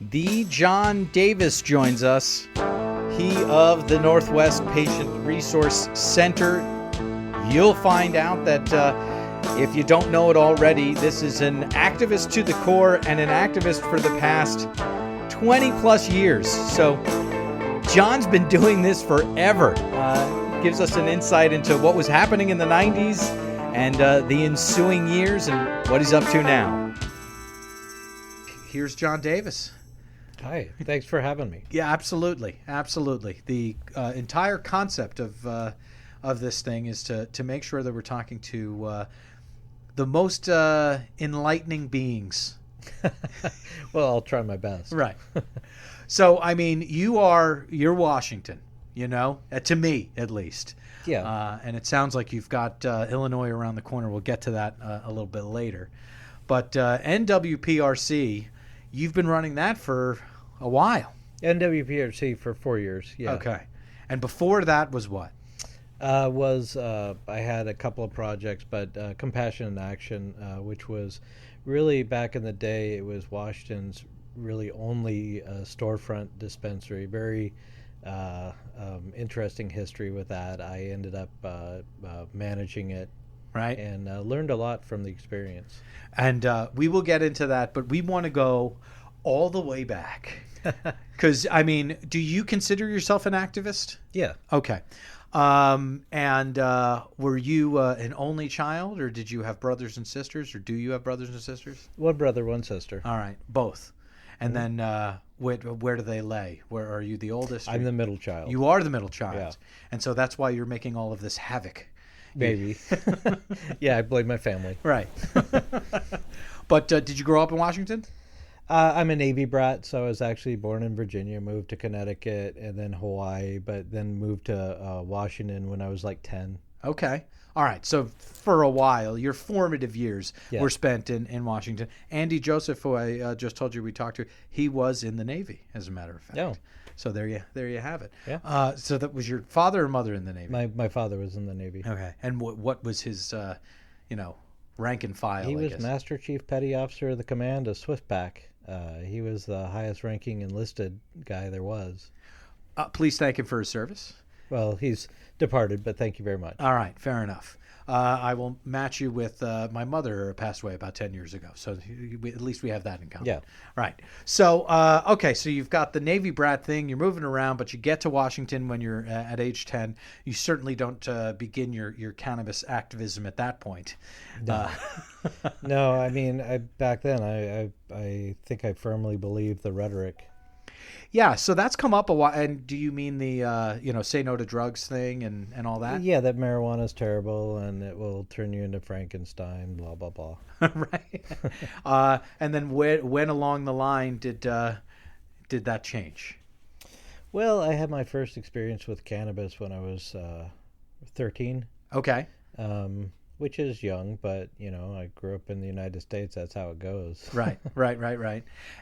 The John Davis joins us. He of the Northwest Patient Resource Center. You'll find out that if you don't know it already, this is an activist to the core and an activist for the past 20 plus years. So John's been doing this forever. Gives us an insight into what was happening in the 90s and the ensuing years and what he's up to now. Here's John Davis. Hi, thanks for having me. Yeah, absolutely. Absolutely. The entire concept of this thing is to make sure that we're talking to the most enlightening beings. Well, I'll try my best. Right. So, I mean, you're Washington, you know, to me at least. Yeah. And it sounds like you've got Illinois around the corner. We'll get to that a little bit later. But NWPRC, you've been running that for a while. NWPRC for 4 years, yeah. Okay. And before that was what? I had a couple of projects, but Compassion in Action, which was really back in the day, it was Washington's really only storefront dispensary. Very interesting history with that. I ended up managing it. Right. And learned a lot from the experience. And we will get into that, but we want to go all the way back. Because, I mean, do you consider yourself an activist? Yeah. Okay. And were you an only child, or did you have brothers and sisters, or do you have brothers and sisters? One brother, one sister. All right. Both. And then where do they lay? Where are you the oldest? I'm the middle child. You are the middle child. Yeah. And so that's why you're making all of this havoc. Maybe. Yeah, I blame my family. Right. But did you grow up in Washington? I'm a Navy brat, so I was actually born in Virginia, moved to Connecticut, and then Hawaii, but then moved to Washington when I was like 10. Okay. All right. So for a while, your formative years were spent in Washington. Andy Joseph, who I just told you we talked to, he was in the Navy, as a matter of fact. Oh. So there you have it. Yeah. So that was your father or mother in the Navy? My father was in the Navy. Okay. And what was his, rank and file? He was Master Chief Petty Officer of the Command of Swiftback. He was the highest ranking enlisted guy there was. Please thank him for his service. Well, he's departed, but thank you very much. All right, fair enough. I will match you with my mother passed away about 10 years ago. So at least we have that in common. Yeah. Right. So, okay, so you've got the Navy brat thing. You're moving around, but you get to Washington when you're at age 10. You certainly don't begin your cannabis activism at that point. No, no, I mean, back then, I think I firmly believed the rhetoric. Yeah, so that's come up a while. And do you mean the, say no to drugs thing and all that? Yeah, that marijuana is terrible and it will turn you into Frankenstein, blah, blah, blah. Right. And then when along the line did that change? Well, I had my first experience with cannabis when I was 13. Okay. Which is young, but, I grew up in the United States. That's how it goes. Right.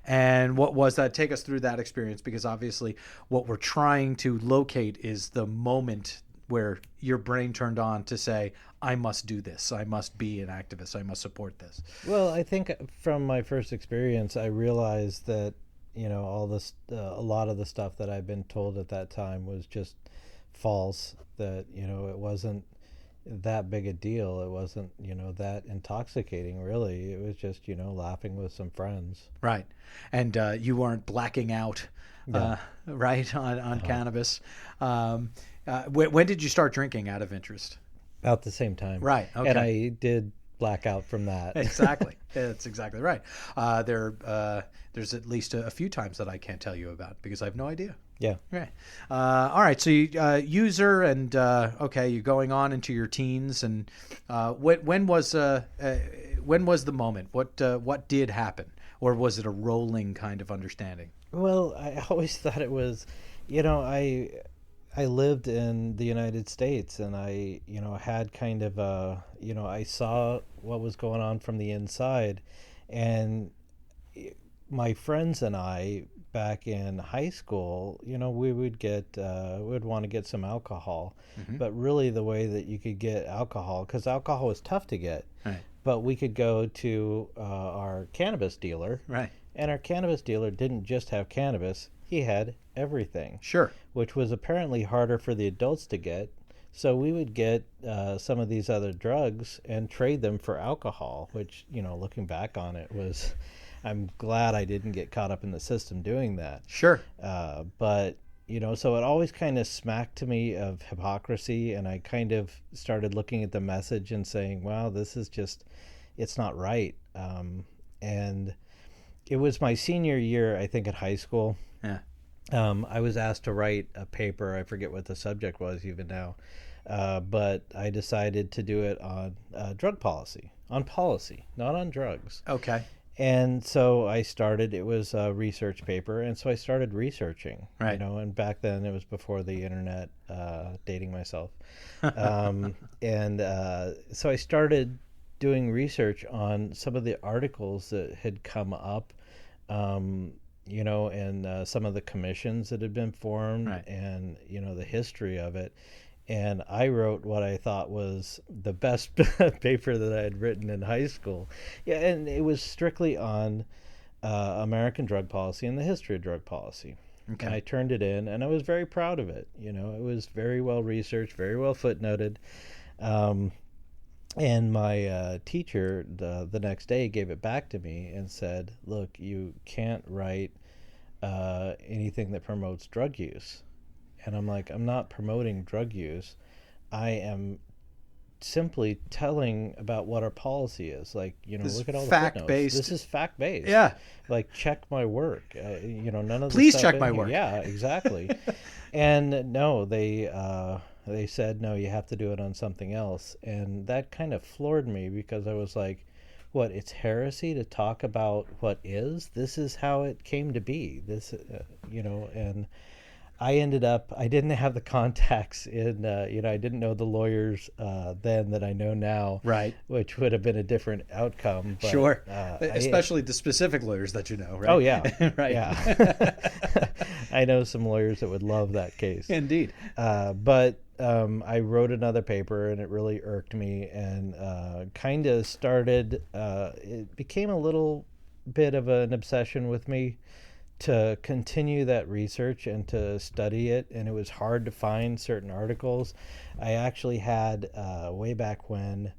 And what was that? Take us through that experience, because obviously what we're trying to locate is the moment where your brain turned on to say, I must do this. I must be an activist. I must support this. Well, I think from my first experience, I realized that, all this, a lot of the stuff that I'd been told at that time was just false, that, it wasn't that big a deal. It wasn't, that intoxicating, really. It was just, laughing with some friends. Right. And you weren't blacking out, right, on cannabis. When did you start drinking out of interest? About the same time. Right. Okay. And I did black out from that. Exactly. That's exactly right. There's at least a few times that I can't tell you about because I have no idea. Yeah. Right. All right. So you user and you're going on into your teens, and when was the moment? What did happen, or was it a rolling kind of understanding? Well, I always thought it was, I lived in the United States, and I had kind of I saw what was going on from the inside, and my friends and I back in high school, we would we'd want to get some alcohol, but really the way that you could get alcohol, because alcohol was tough to get, right. But we could go to our cannabis dealer, right, And our cannabis dealer didn't just have cannabis, he had everything. Sure. Which was apparently harder for the adults to get. So we would get some of these other drugs and trade them for alcohol, which, looking back on it I'm glad I didn't get caught up in the system doing that. Sure. But, so it always kind of smacked to me of hypocrisy, and I kind of started looking at the message and saying, wow, this is just, it's not right. And it was my senior year, I think, at high school. Yeah. I was asked to write a paper. I forget what the subject was even now. But I decided to do it on drug policy, not on drugs. Okay. And so I started, it was a research paper, and so I started researching, right. And back then it was before the internet, dating myself. So I started doing research on some of the articles that had come up, and some of the commissions that had been formed, right. and, the history of it. And I wrote what I thought was the best paper that I had written in high school. Yeah, and it was strictly on American drug policy and the history of drug policy. Okay. And I turned it in, and I was very proud of it. It was very well researched, very well footnoted. And my teacher the next day gave it back to me and said, look, you can't write anything that promotes drug use. And I'm like, I'm not promoting drug use. I am simply telling about what our policy is. Like, look at all the fact-based. This is fact-based. Yeah. Like, check my work. None of the Please stuff check my here. work. Yeah, exactly. And no, they said, no, you have to do it on something else. And that kind of floored me, because I was like, what, it's heresy to talk about what is? This is how it came to be. This, and I ended up, I didn't have the contacts in, I didn't know the lawyers then that I know now. Right. Which would have been a different outcome. But, sure. Especially the specific lawyers that you know, right? Oh, yeah. Right. Yeah. I know some lawyers that would love that case. Indeed. But I wrote another paper, and it really irked me, and kind of started, it became a little bit of an obsession with me to continue that research and to study it, and it was hard to find certain articles. I actually had, way back when,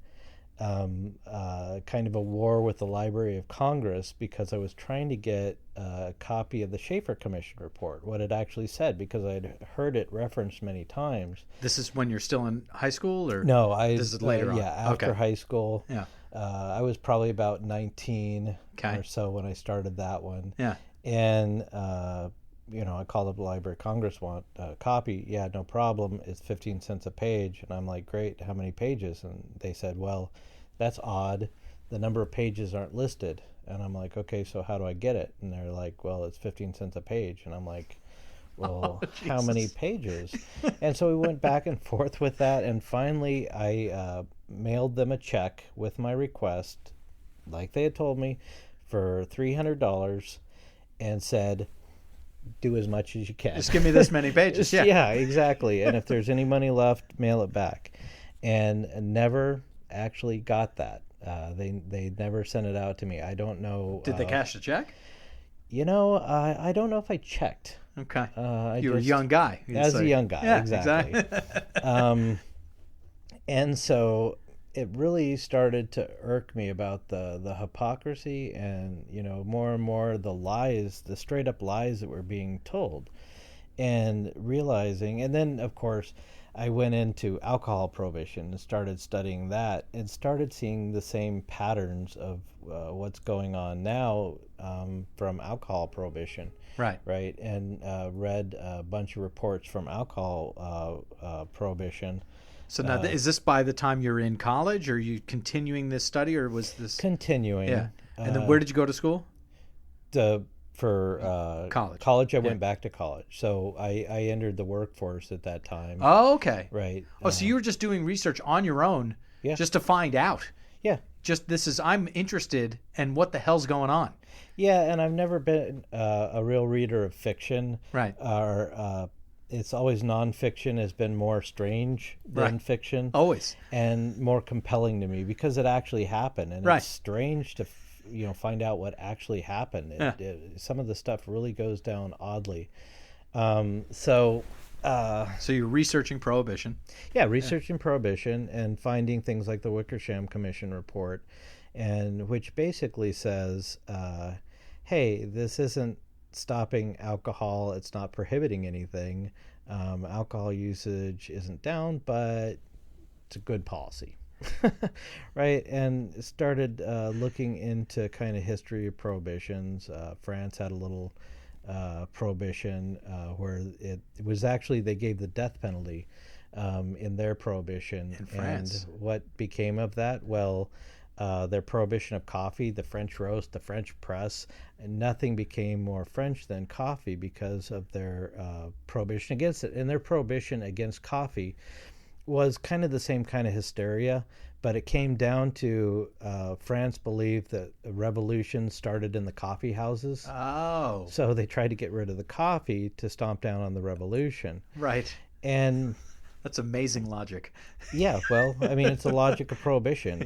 kind of a war with the Library of Congress, because I was trying to get a copy of the Schaefer Commission report, what it actually said, because I'd heard it referenced many times. This is when you're still in high school, or no? This is later on. Yeah, after high school. Yeah. I was probably about 19 or so when I started that one. Yeah. And I called up the Library of Congress, want a copy. Yeah, no problem. It's 15 cents a page. And I'm like, great, how many pages? And they said, well, that's odd. The number of pages aren't listed. And I'm like, okay, so how do I get it? And they're like, well, it's 15 cents a page. And I'm like, well, how many pages? And so we went back and forth with that. And finally, I mailed them a check with my request, like they had told me, for $300, and said, do as much as you can. Just give me this many pages. Yeah. Yeah, exactly. And if there's any money left, mail it back. And never actually got that. They never sent it out to me. I don't know. Did they cash the check? I don't know if I checked. Okay. You were a young guy. As a young guy, yeah, exactly. And so it really started to irk me about the hypocrisy and, more and more the lies, the straight up lies that were being told, and realizing, and then of course I went into alcohol prohibition and started studying that, and started seeing the same patterns of what's going on now from alcohol prohibition. Right. And read a bunch of reports from alcohol prohibition. So now, is this by the time you're in college? Or are you continuing this study, or was this continuing? Yeah. And then where did you go to school? For college. College, I went back to college. So I entered the workforce at that time. Oh, okay. Right. Oh, so you were just doing research on your own, just to find out. Yeah. Just I'm interested, and what the hell's going on? Yeah, and I've never been a real reader of fiction. Right. Or it's always nonfiction has been more strange than fiction. Always. And more compelling to me because it actually happened, and it's strange to find out what actually happened. Some of the stuff really goes down oddly. So you're researching Prohibition. Yeah, researching Prohibition and finding things like the Wickersham Commission report, and which basically says, hey, this isn't stopping alcohol. It's not prohibiting anything. Alcohol usage isn't down, but it's a good policy. Right? And started looking into kind of history of prohibitions. France had a little prohibition where it was actually, they gave the death penalty in their prohibition. In France. And what became of that? Well, their prohibition of coffee, the French roast, the French press, and nothing became more French than coffee because of their prohibition against it. And their prohibition against coffee was kind of the same kind of hysteria, but it came down to France believed that a revolution started in the coffee houses. Oh. So they tried to get rid of the coffee to stomp down on the revolution. Right. And that's amazing logic. Yeah, well, I mean, it's the logic of prohibition.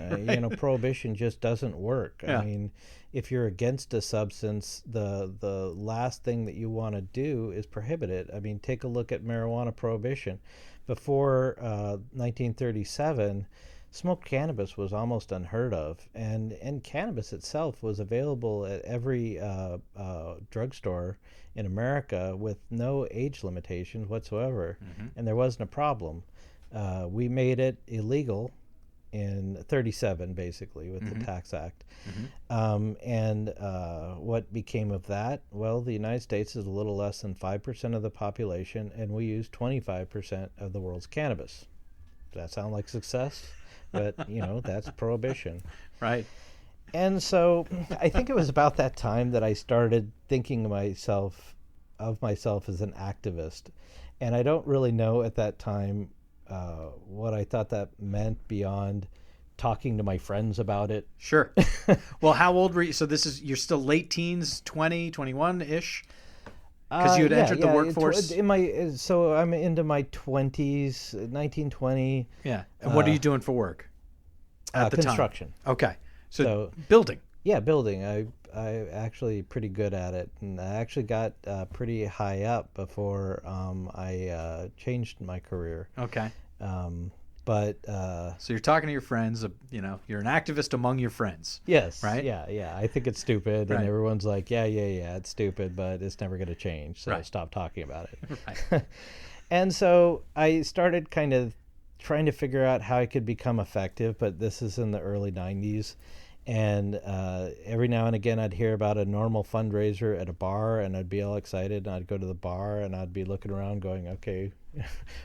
Prohibition just doesn't work. Yeah. I mean, if you're against a substance, the last thing that you want to do is prohibit it. I mean, take a look at marijuana prohibition. Before 1937, smoked cannabis was almost unheard of, and cannabis itself was available at every drugstore in America with no age limitations whatsoever, and there wasn't a problem. We made it illegal in 37, basically, with the Tax Act. And what became of that? Well, the United States is a little less than 5% of the population, and we use 25% of the world's cannabis. Does that sound like success? But, that's prohibition. Right. And so I think it was about that time that I started thinking of myself as an activist. And I don't really know at that time what I thought that meant beyond talking to my friends about it. Sure. Well, how old were you? So you're still late teens, 20, 21-ish? Because you had entered the workforce? So I'm into my 20s, 19, 20. Yeah. And what are you doing for work at the construction. time? Okay. So building. Yeah, building. I actually pretty good at it, and I actually got pretty high up before I changed my career. Okay. But so you're talking to your friends. You're an activist among your friends. Yes. Right. Yeah. I think it's stupid, Right. and everyone's like, yeah, it's stupid, but it's never going to change. So Right. stop talking about it. Right. And so I started kind of trying to figure out how I could become effective, but this is in the early 90s. And every now and again, I'd hear about a normal fundraiser at a bar, and I'd be all excited, and I'd go to the bar, and I'd be looking around going, okay,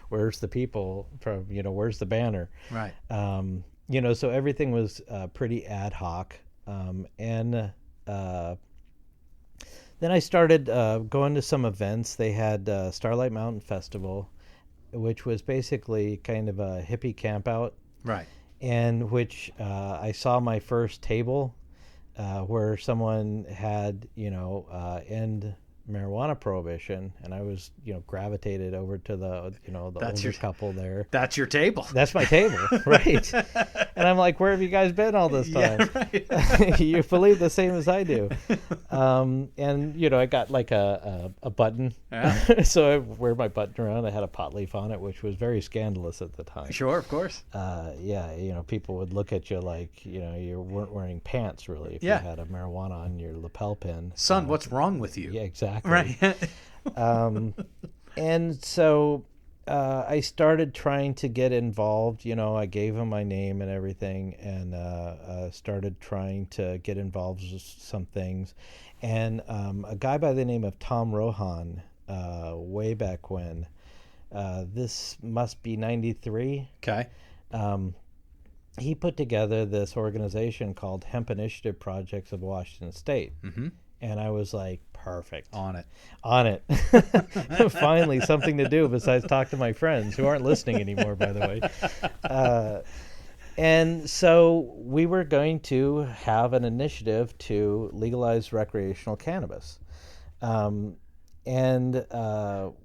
where's the people from, where's the banner? Right. So everything was pretty ad hoc. And then I started going to some events. They had Starlight Mountain Festival, which was basically kind of a hippie camp out. Right. And which I saw my first table where someone had, end marijuana prohibition, and I was, gravitated over to the, the older couple there. That's your table. That's my table, right? And I'm like, where have you guys been all this time? Yeah, right. You believe the same as I do. And, I got like a button. Yeah. So I wear my button around. I had a pot leaf on it, which was very scandalous at the time. Sure, of course. People would look at you like, you weren't wearing pants, really, if you had a marijuana on your lapel pin. Son, what's wrong with you? Yeah, exactly. Right. And so I started trying to get involved. I gave him my name and everything, and started trying to get involved with some things. And a guy by the name of Tom Rohan, way back when, this must be 93. Okay. He put together this organization called Hemp Initiative Projects of Washington State. Mm-hmm. And I was like, perfect. On it. Finally, something to do besides talk to my friends who aren't listening anymore, by the way. And so we were going to have an initiative to legalize recreational cannabis. And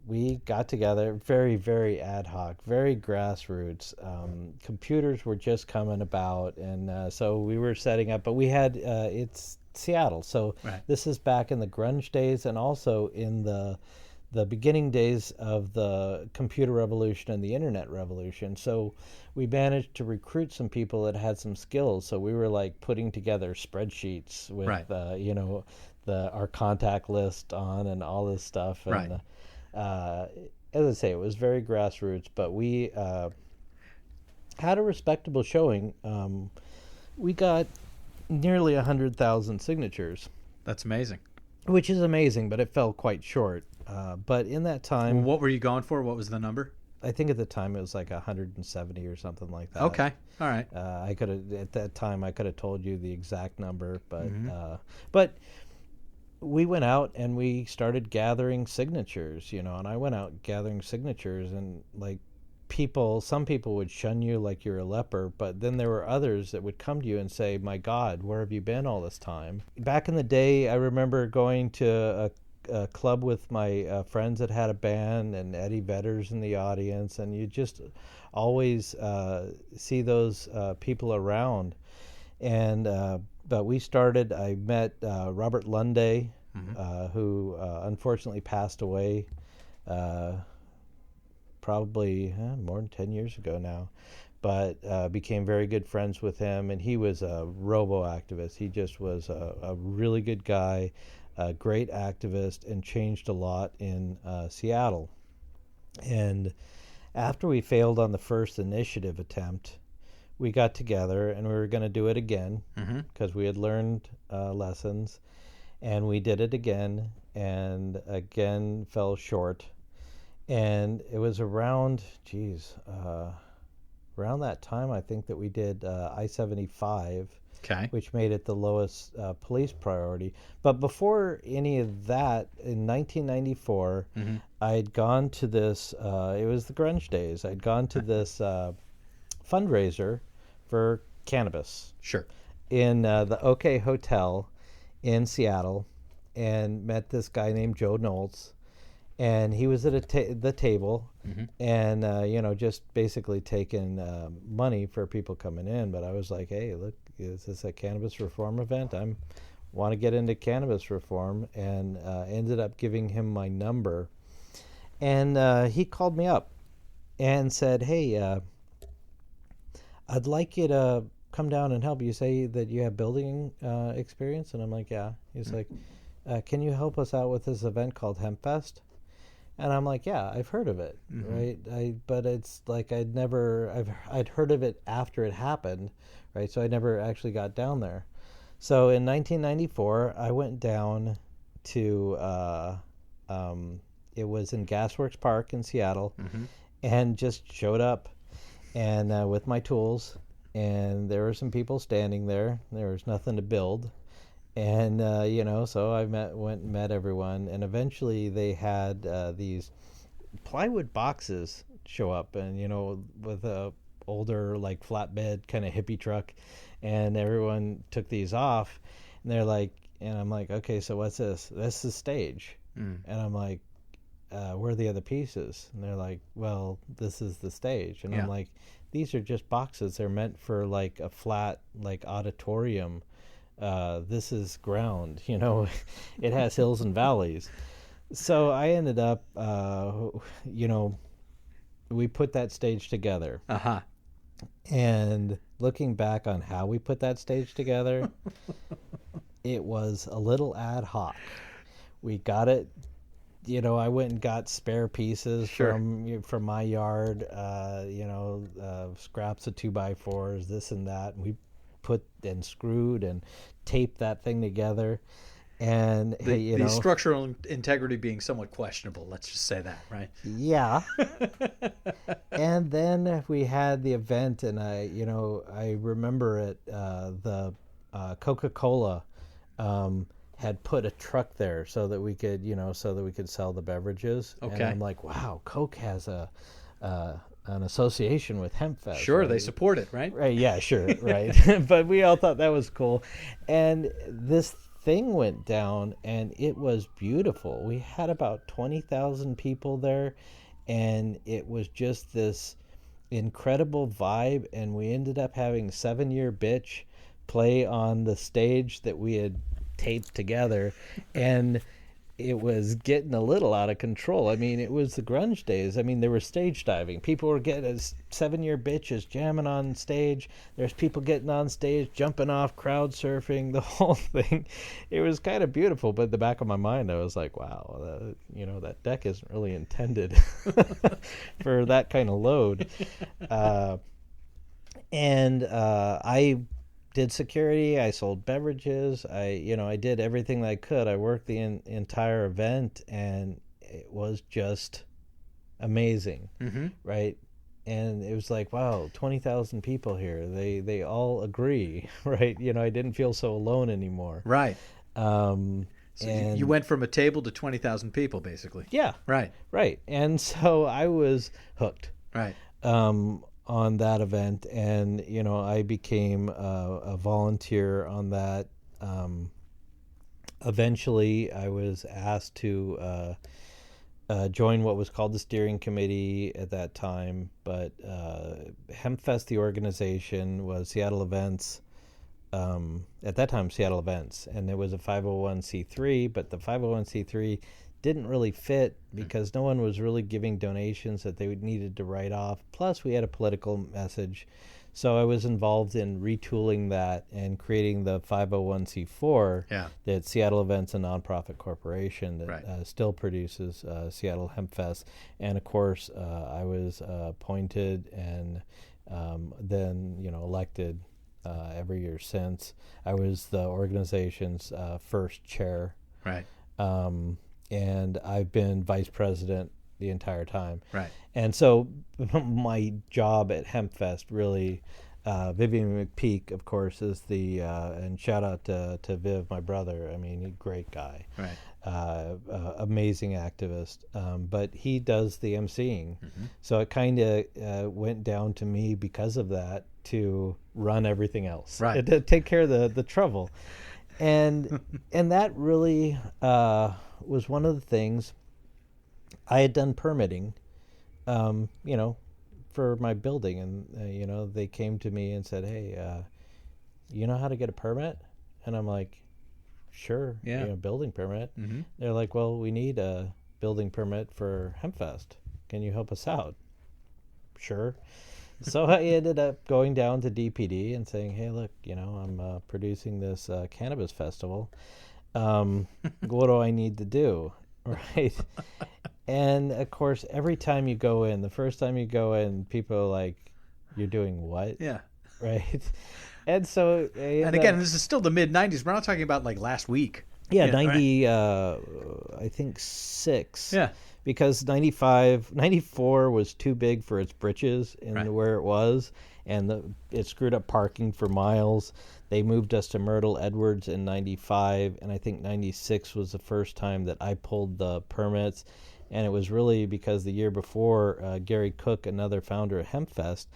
we got together very, very ad hoc, very grassroots. Computers were just coming about, and so we were setting up. But we had Seattle. So Right. this is back in the grunge days, and also in the beginning days of the computer revolution and the internet revolution. So we managed to recruit some people that had some skills. So we were like putting together spreadsheets with, Right. our contact list on and all this stuff. And Right. as I say, it was very grassroots, but we had a respectable showing. We got nearly 100,000 signatures, That's amazing. which is amazing, but it fell quite short. But in that time, Well, what were you going for? What was the number? I think at the time it was like 170 or something like that. Okay. All right. I could have at that time I could have told you the exact number, but Mm-hmm. but we went out and we started gathering signatures, and I went out gathering signatures, and like some people would shun you like you're a leper, but then there were others that would come to you and say, "My God, where have you been all this time?" Back in the day, I remember going to a club with my friends that had a band, and Eddie Vedder's in the audience, and you just always see those people around. And but we started. I met Robert Lunday, who unfortunately passed away probably more than 10 years ago now, but became very good friends with him, and he was a robo-activist. He just was a really good guy, a great activist, and changed a lot in Seattle. And after we failed on the first initiative attempt, we got together and we were going to do it again because we had learned lessons, and we did it again and again fell short. And it was around that time, I think, that we did I-75, Okay. which made it the lowest police priority. But before any of that, in 1994, I'd gone to this, it was the grunge days, I'd gone to this fundraiser for Cannabis Sure. in the OK Hotel in Seattle, and met this guy named Joe Knowles. And he was at the table, and just basically taking money for people coming in. But I was like, "Hey, look, is this a cannabis reform event? I want to get into cannabis reform," and ended up giving him my number. And he called me up and said, "Hey, I'd like you to come down and help. You say that you have building experience," and I'm like, "Yeah." He's like, "Can you help us out with this event called HempFest?" And I'm like, "Yeah, I've heard of it, right? But it's like I'd heard of it after it happened, right? So I never actually got down there." So in 1994, I went down to it was in Gasworks Park in Seattle, and just showed up, and with my tools, and there were some people standing there. There was nothing to build. And so I went and met everyone, and eventually they had these plywood boxes show up, and with a older like flatbed kind of hippie truck, and everyone took these off, and they're like, and I'm like, "Okay, so what's this?" "This is stage." And I'm like, "Where are the other pieces?" And they're like, "Well, this is the stage." And I'm like, "These are just boxes. They're meant for like a flat like auditorium. This is ground, it has hills and valleys." So I ended up, we put that stage together. And looking back on how we put that stage together, it was a little ad hoc. We got it, I went and got spare pieces from my yard, scraps of 2x4s, this and that, and we put and screwed and taped that thing together. And the structural integrity being somewhat questionable, let's just say that, right? Yeah. And then we had the event, and I remember it, the Coca-Cola had put a truck there so that we could sell the beverages. Okay. And I'm like, wow, Coke has an association with HempFest. Sure, right? They support it, right? Right, yeah, sure, right. But we all thought that was cool. And this thing went down, and it was beautiful. We had about 20,000 people there, and it was just this incredible vibe, and we ended up having 7 Year Bitch play on the stage that we had taped together, and it was getting a little out of control. I mean, it was the grunge days. I mean, there was stage diving. People were getting as 7-year bitches jamming on stage. There's people getting on stage, jumping off, crowd surfing, the whole thing. It was kind of beautiful, but in the back of my mind, I was like, wow, that deck isn't really intended for that kind of load. I did security. I sold beverages. I did everything that I could. I worked the entire event, and it was just amazing, right? And it was like, wow, 20,000 people here. They all agree, right? I didn't feel so alone anymore. Right. So you went from a table to 20,000 people, basically. Yeah. Right. Right. And so I was hooked. Right. On that event, and I became a volunteer on that. Eventually I was asked to join what was called the steering committee at that time, but HempFest, the organization, was Seattle Events, at that time Seattle Events, and it was a 501c3, but the 501c3 didn't really fit because no one was really giving donations that they needed to write off. Plus, we had a political message. So I was involved in retooling that and creating the 501c4 that Seattle Events, a nonprofit corporation that still produces Seattle HempFest. And, of course, I was appointed and then, elected every year since. I was the organization's first chair. Right. And I've been vice president the entire time. Right. And so my job at HempFest really, Vivian McPeak, of course, is the, and shout out to Viv, my brother. I mean, he's a great guy. Right. Amazing activist. But he does the emceeing. So it kind of went down to me because of that to run everything else. Right. To take care of the trouble. And that really was one of the things. I had done permitting, for my building, and they came to me and said, "Hey, you know how to get a permit?" And I'm like, "Sure, building permit." They're like, "Well, we need a building permit for HempFest. Can you help us out?" Sure. So I ended up going down to DPD and saying, "Hey, look, I'm producing this cannabis festival. What do I need to do?" Right. And of course, every time you go in, the first time you go in, people are like, "You're doing what?" Yeah. Right. And so, and again, this is still the mid '90s. We're not talking about like last week. Yeah, 90. Right. I think 6. Yeah. Because 94 was too big for its britches in where it was, and it screwed up parking for miles. They moved us to Myrtle Edwards in 95, and I think 96 was the first time that I pulled the permits. And it was really because the year before, Gary Cook, another founder of HempFest,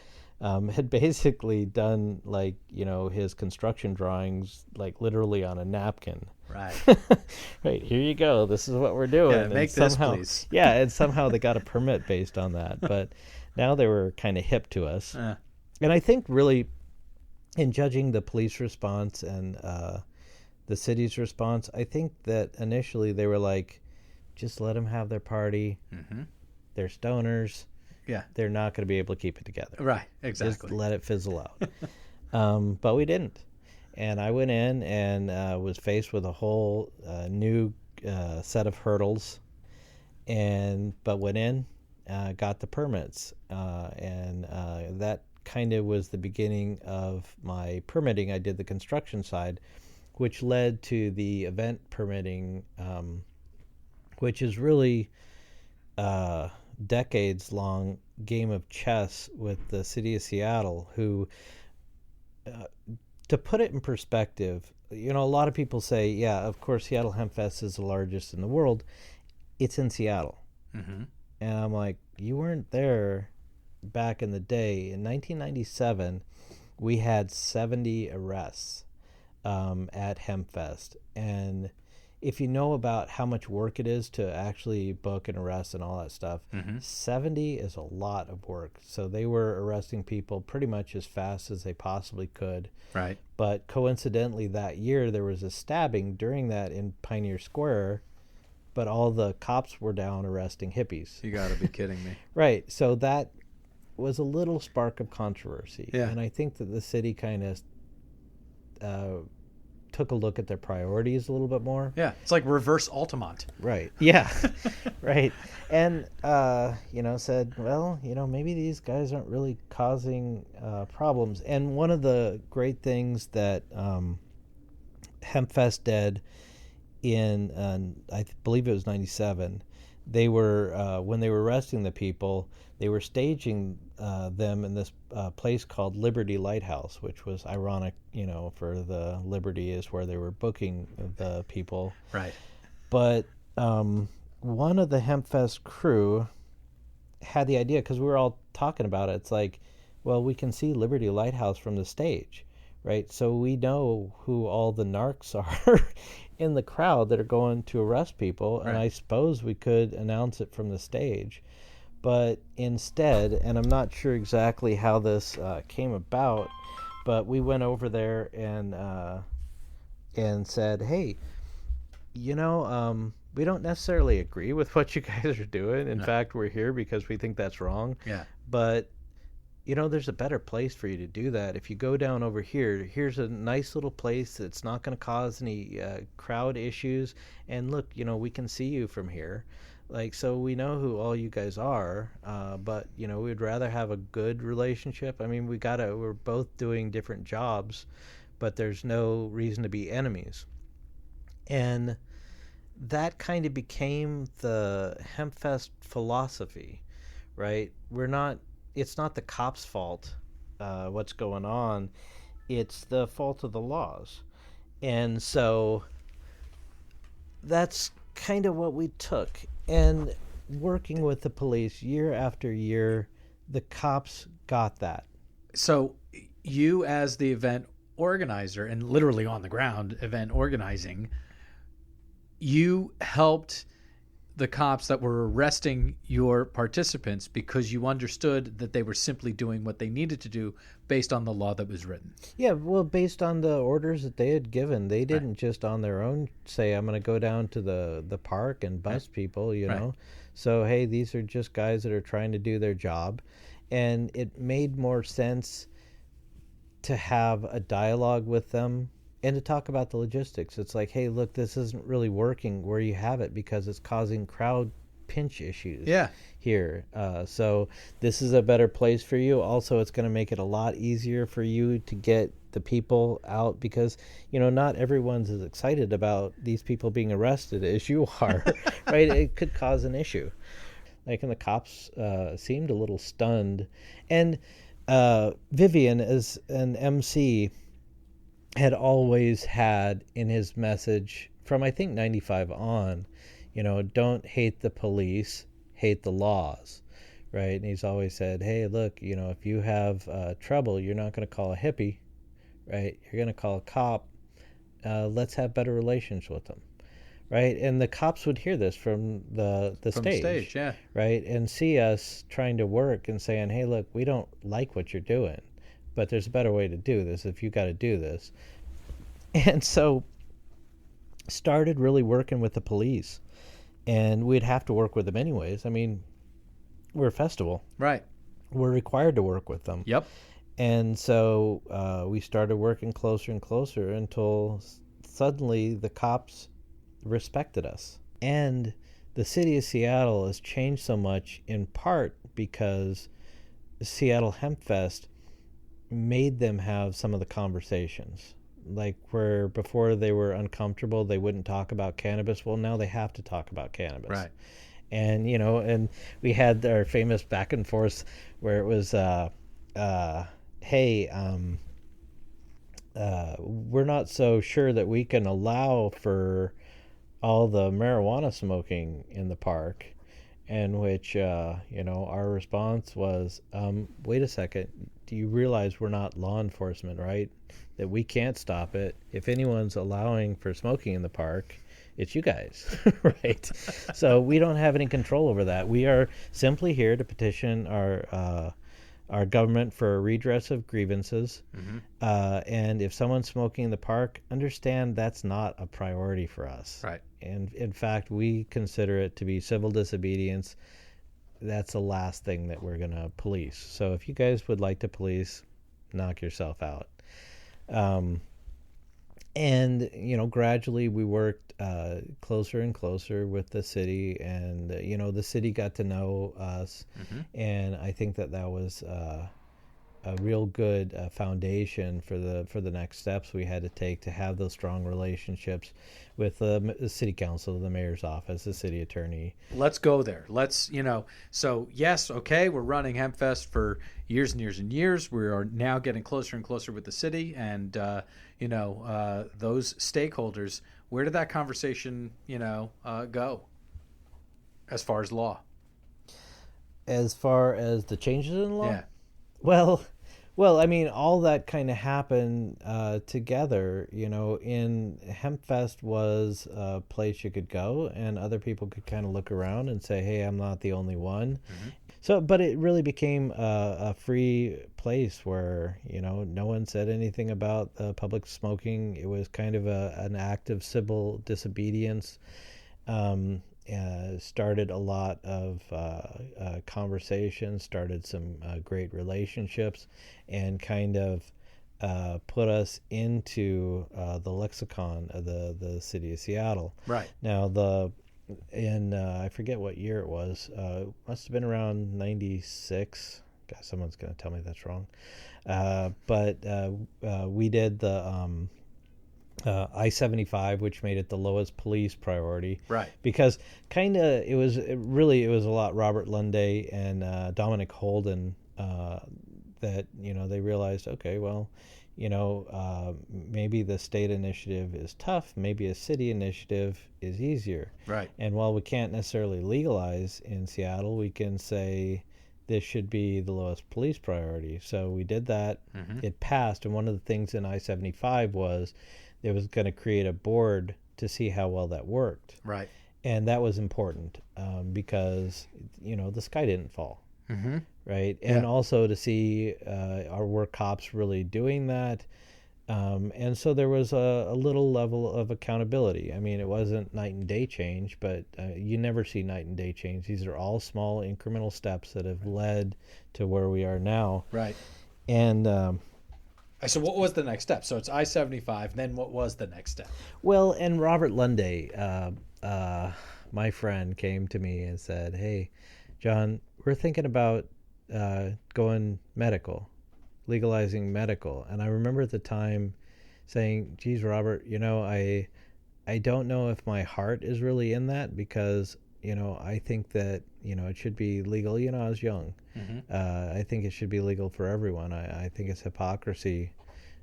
had basically done his construction drawings literally on a napkin. Right. Right, here you go. This is what we're doing. Yeah, make this, please. Yeah, and somehow they got a permit based on that. But now they were kind of hip to us. And I think really, in judging the police response and the city's response, I think that initially they were like, just let them have their party. They're stoners. Yeah. They're not going to be able to keep it together. Right, exactly. Just let it fizzle out. But we didn't. And I went in and was faced with a whole new set of hurdles. But went in, got the permits. And that kind of was the beginning of my permitting. I did the construction side, which led to the event permitting, which is really decades-long game of chess with the city of Seattle, who, to put it in perspective, a lot of people say, yeah, of course, Seattle HempFest is the largest in the world. It's in Seattle. And I'm like, you weren't there back in the day. In 1997, we had 70 arrests at HempFest. And if you know about how much work it is to actually book and arrest and all that stuff, 70 is a lot of work. So they were arresting people pretty much as fast as they possibly could. Right. But coincidentally, that year there was a stabbing during that in Pioneer Square, but all the cops were down arresting hippies. You got to be kidding me. Right. So that was a little spark of controversy. Yeah. And I think that the city kind of took a look at their priorities a little bit more. Yeah. It's like reverse Altamont. Right. Yeah. Right. And, said, well, maybe these guys aren't really causing problems. And one of the great things that HempFest did in, I believe it was 97, they were, when they were arresting the people, they were staging them in this place called Liberty Lighthouse, which was ironic, for the Liberty is where they were booking the people. Right. But one of the HempFest crew had the idea, because we were all talking about it. It's like, well, we can see Liberty Lighthouse from the stage, right? So we know who all the narcs are in the crowd that are going to arrest people, and I suppose we could announce it from the stage. But instead, and I'm not sure exactly how this came about, but we went over there and said, hey, we don't necessarily agree with what you guys are doing. In fact, we're here because we think that's wrong. Yeah. But, there's a better place for you to do that. If you go down over here, here's a nice little place that's not going to cause any crowd issues. And look, we can see you from here. So we know who all you guys are, but, we'd rather have a good relationship. I mean, we're both doing different jobs, but there's no reason to be enemies. And that kind of became the HempFest philosophy, right? It's not the cops' fault, what's going on. It's the fault of the laws. And so that's kind of what we took. And working with the police year after year, the cops got that. So you, as the event organizer and literally on the ground event organizing, you helped the cops that were arresting your participants because you understood that they were simply doing what they needed to do based on the law that was written. Yeah, well, based on the orders that they had given, they didn't just on their own say, I'm going to go down to the park and bust people, know. So, hey, these are just guys that are trying to do their job. And it made more sense to have a dialogue with them and to talk about the logistics. It's like, hey, look, this isn't really working where you have it because it's causing crowd pinch issues here. So this is a better place for you. Also, it's going to make it a lot easier for you to get the people out because, not everyone's as excited about these people being arrested as you are, right? It could cause an issue. And the cops seemed a little stunned. And Vivian, as an MC, had always had in his message from, I think, 95 on, don't hate the police, hate the laws, right? And he's always said, hey, look, if you have trouble, you're not going to call a hippie, right? You're going to call a cop. Let's have better relations with them, right? And the cops would hear this from the stage, right? And see us trying to work and saying, hey, look, we don't like what you're doing, but there's a better way to do this if you got to do this. And so started really working with the police, and we'd have to work with them anyways. I mean, we're a festival. Right. We're required to work with them. Yep. And so we started working closer and closer until suddenly the cops respected us. And the city of Seattle has changed so much in part because Seattle HempFest made them have some of the conversations. Like where before they were uncomfortable, they wouldn't talk about cannabis. Well, now they have to talk about cannabis. Right. And, and we had our famous back and forth where it was, hey, we're not so sure that we can allow for all the marijuana smoking in the park. In which, our response was, wait a second, do you realize we're not law enforcement, right? That we can't stop it. If anyone's allowing for smoking in the park, It's you guys, right? So we don't have any control over that. We are simply here to petition our government for a redress of grievances. And if someone's smoking in the park, understand that's not a priority for us. Right. And in fact, we consider it to be civil disobedience. That's the last thing that we're going to police. So if you guys would like to police, knock yourself out. And, gradually we worked closer and closer with the city, and, the city got to know us. And I think that was a real good foundation for the next steps we had to take to have those strong relationships with the city council, the mayor's office, the city attorney. Let's go there. Let's, so yes, okay, we're running HempFest for years and years and years. We are now getting closer and closer with the city and, those stakeholders. Where did that conversation, go as far as law? As far as the changes in law? Yeah. Well, I mean, all that kind of happened together, in HempFest was a place you could go and other people could kind of look around and say, hey, I'm not the only one. So, but it really became a free place where, no one said anything about public smoking. It was kind of an act of civil disobedience. Started a lot of conversations, started some great relationships, and kind of put us into the lexicon of the city of Seattle. Right. Now, I forget what year it was. Must have been around 96. God, someone's going to tell me that's wrong. But we did the I-75, which made it the lowest police priority. Right. Because it was a lot Robert Lunday and Dominic Holden that, they realized, okay, well, maybe the state initiative is tough. Maybe a city initiative is easier. Right. And while we can't necessarily legalize in Seattle, we can say this should be the lowest police priority. So we did that. It passed. And one of the things in I-75 was it was going to create a board to see how well that worked. Right. And that was important because, the sky didn't fall. Right. And also to see were cops really doing that. And so there was a little level of accountability. I mean, it wasn't night and day change, but you never see night and day change. These are all small incremental steps that have led to where we are now. Right. And so what was the next step? So it's I-75. Then what was the next step? well, and Robert Lunday, my friend, came to me and said, hey, John, we're thinking about going medical, legalizing medical. And I remember at the time saying, geez, Robert, I don't know if my heart is really in that because, I think that, it should be legal. I was young. I think it should be legal for everyone. I think it's hypocrisy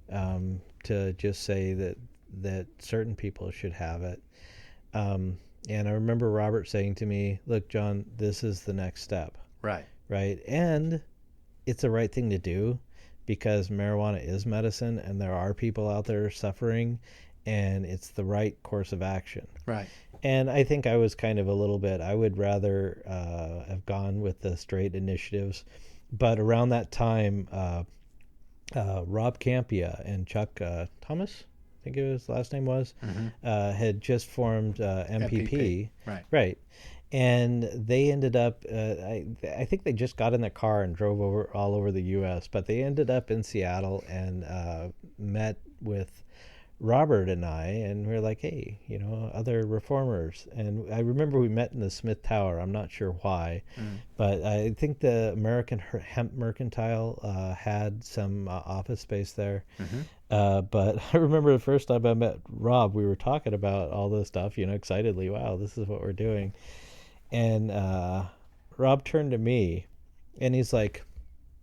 to just say that certain people should have it. And I remember Robert saying to me, look, John, this is the next step. Right. Right. And it's the right thing to do because marijuana is medicine and there are people out there suffering and it's the right course of action. Right. And I think I was kind of a little bit, I would rather have gone with the straight initiatives. But around that time, Rob Campia and Chuck Thomas, I think his last name was, had just formed MPP. Right. Right. And they ended up, I think they just got in their car and drove all over the U.S., but they ended up in Seattle and met with Robert and I, and we were like, hey, other reformers. And I remember we met in the Smith Tower. I'm not sure why, but I think the American Hemp Mercantile had some office space there. But I remember the first time I met Rob, we were talking about all this stuff, excitedly, wow, this is what we're doing. And Rob turned to me and he's like,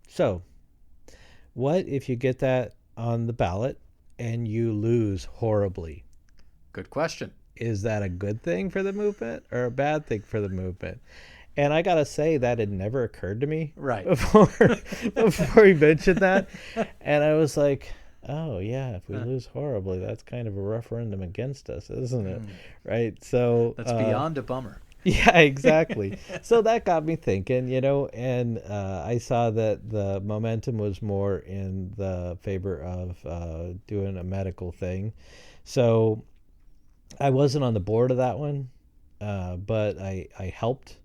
so what if you get that on the ballot and you lose horribly? Good question. Is that a good thing for the movement or a bad thing for the movement? And I got to say that had never occurred to me right before he mentioned that. And I was like, oh yeah, if we lose horribly, that's kind of a referendum against us, isn't it? Mm. Right. So That's beyond a bummer. yeah, exactly. So that got me thinking, and I saw that the momentum was more in the favor of doing a medical thing. So I wasn't on the board of that one, but I helped.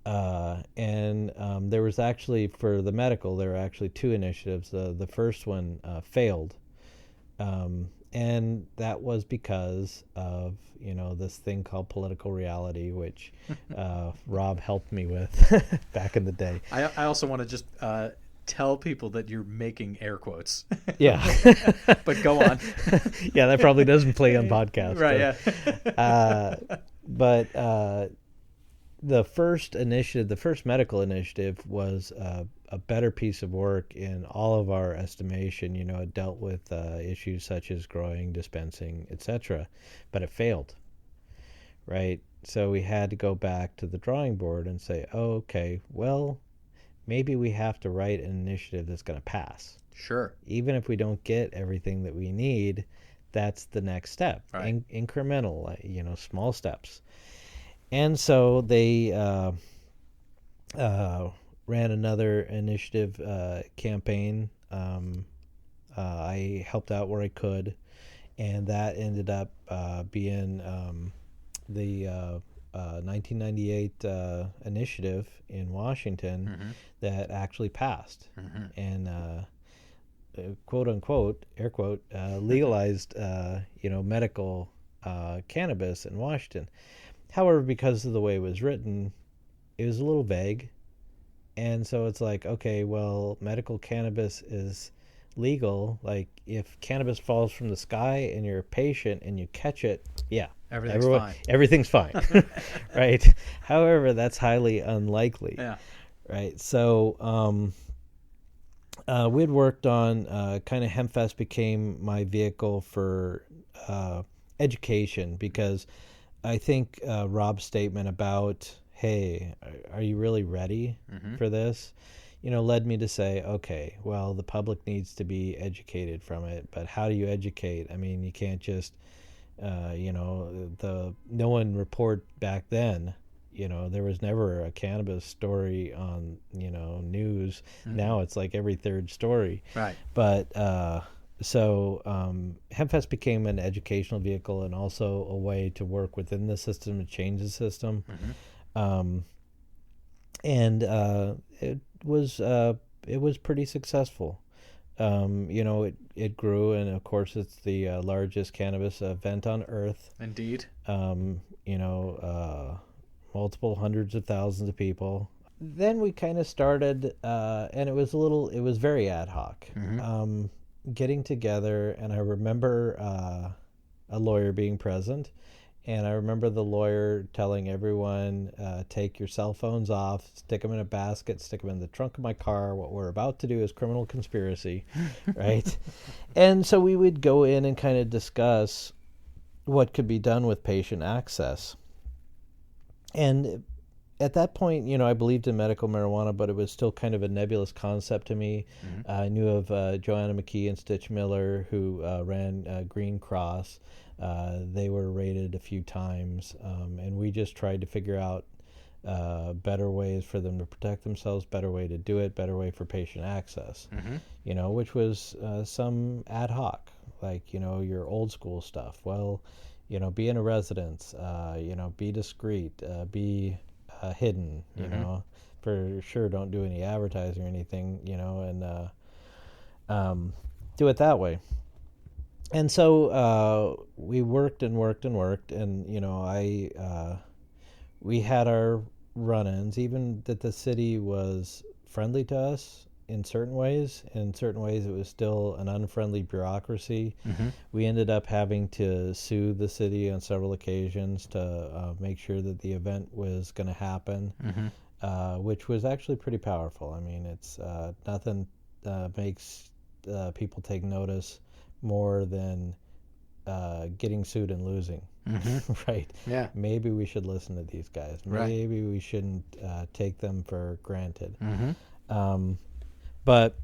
And there was actually, for the medical, there were actually two initiatives. The first one failed. And that was because of this thing called political reality, which Rob helped me with back in the day. I also want to just tell people that you're making air quotes. Yeah. But go on. Yeah, that probably doesn't play on podcast. Right, yeah. But the first initiative, the first medical initiative, was a better piece of work in all of our estimation. It dealt with issues such as growing, dispensing, etc., but it failed, right? So we had to go back to the drawing board and say, oh, okay, well, maybe we have to write an initiative that's going to pass. Sure. Even if we don't get everything that we need, that's the next step. Right. Incremental, small steps. And so they ran another initiative campaign. I helped out where I could, and that ended up being the 1998 initiative in Washington that actually passed, and quote unquote, air quote, legalized medical cannabis in Washington. However, because of the way it was written, it was a little vague. And so it's like, okay, well, medical cannabis is legal. Like, if cannabis falls from the sky and you're a patient and you catch it, yeah, everything's fine. Right? However, that's highly unlikely. Yeah. Right? So we'd worked on kind of HempFest became my vehicle for education, because I think Rob's statement about, hey, are you really ready for this? Led me to say, okay, well, the public needs to be educated from it, but how do you educate? I mean, you can't just, no one report back then. There was never a cannabis story on, news. Now it's like every third story. Right. But So HempFest became an educational vehicle and also a way to work within the system to change the system. And it was pretty successful. It grew, and of course it's the largest cannabis event on earth. Indeed. Multiple hundreds of thousands of people. Then we kind of started, and it was very ad hoc. Getting together, and I remember a lawyer being present, and I remember the lawyer telling everyone, take your cell phones off, stick them in a basket, stick them in the trunk of my car. What we're about to do is criminal conspiracy, right? And so we would go in and kind of discuss what could be done with patient access. And at that point, I believed in medical marijuana, but it was still kind of a nebulous concept to me. I knew of Joanna McKee and Stitch Miller, who ran Green Cross. They were raided a few times, and we just tried to figure out better ways for them to protect themselves, better way to do it, better way for patient access, which was some ad hoc, like, your old school stuff. Well, be in a residence, be discreet, be hidden, for sure. Don't do any advertising or anything, and do it that way. And so we worked and worked and worked, and we had our run-ins, even that the city was friendly to us in certain ways. In certain ways, it was still an unfriendly bureaucracy. We ended up having to sue the city on several occasions to make sure that the event was going to happen, which was actually pretty powerful. I mean, it's nothing makes people take notice more than getting sued and losing. Right? Yeah. Maybe we should listen to these guys. Maybe we shouldn't take them for granted. But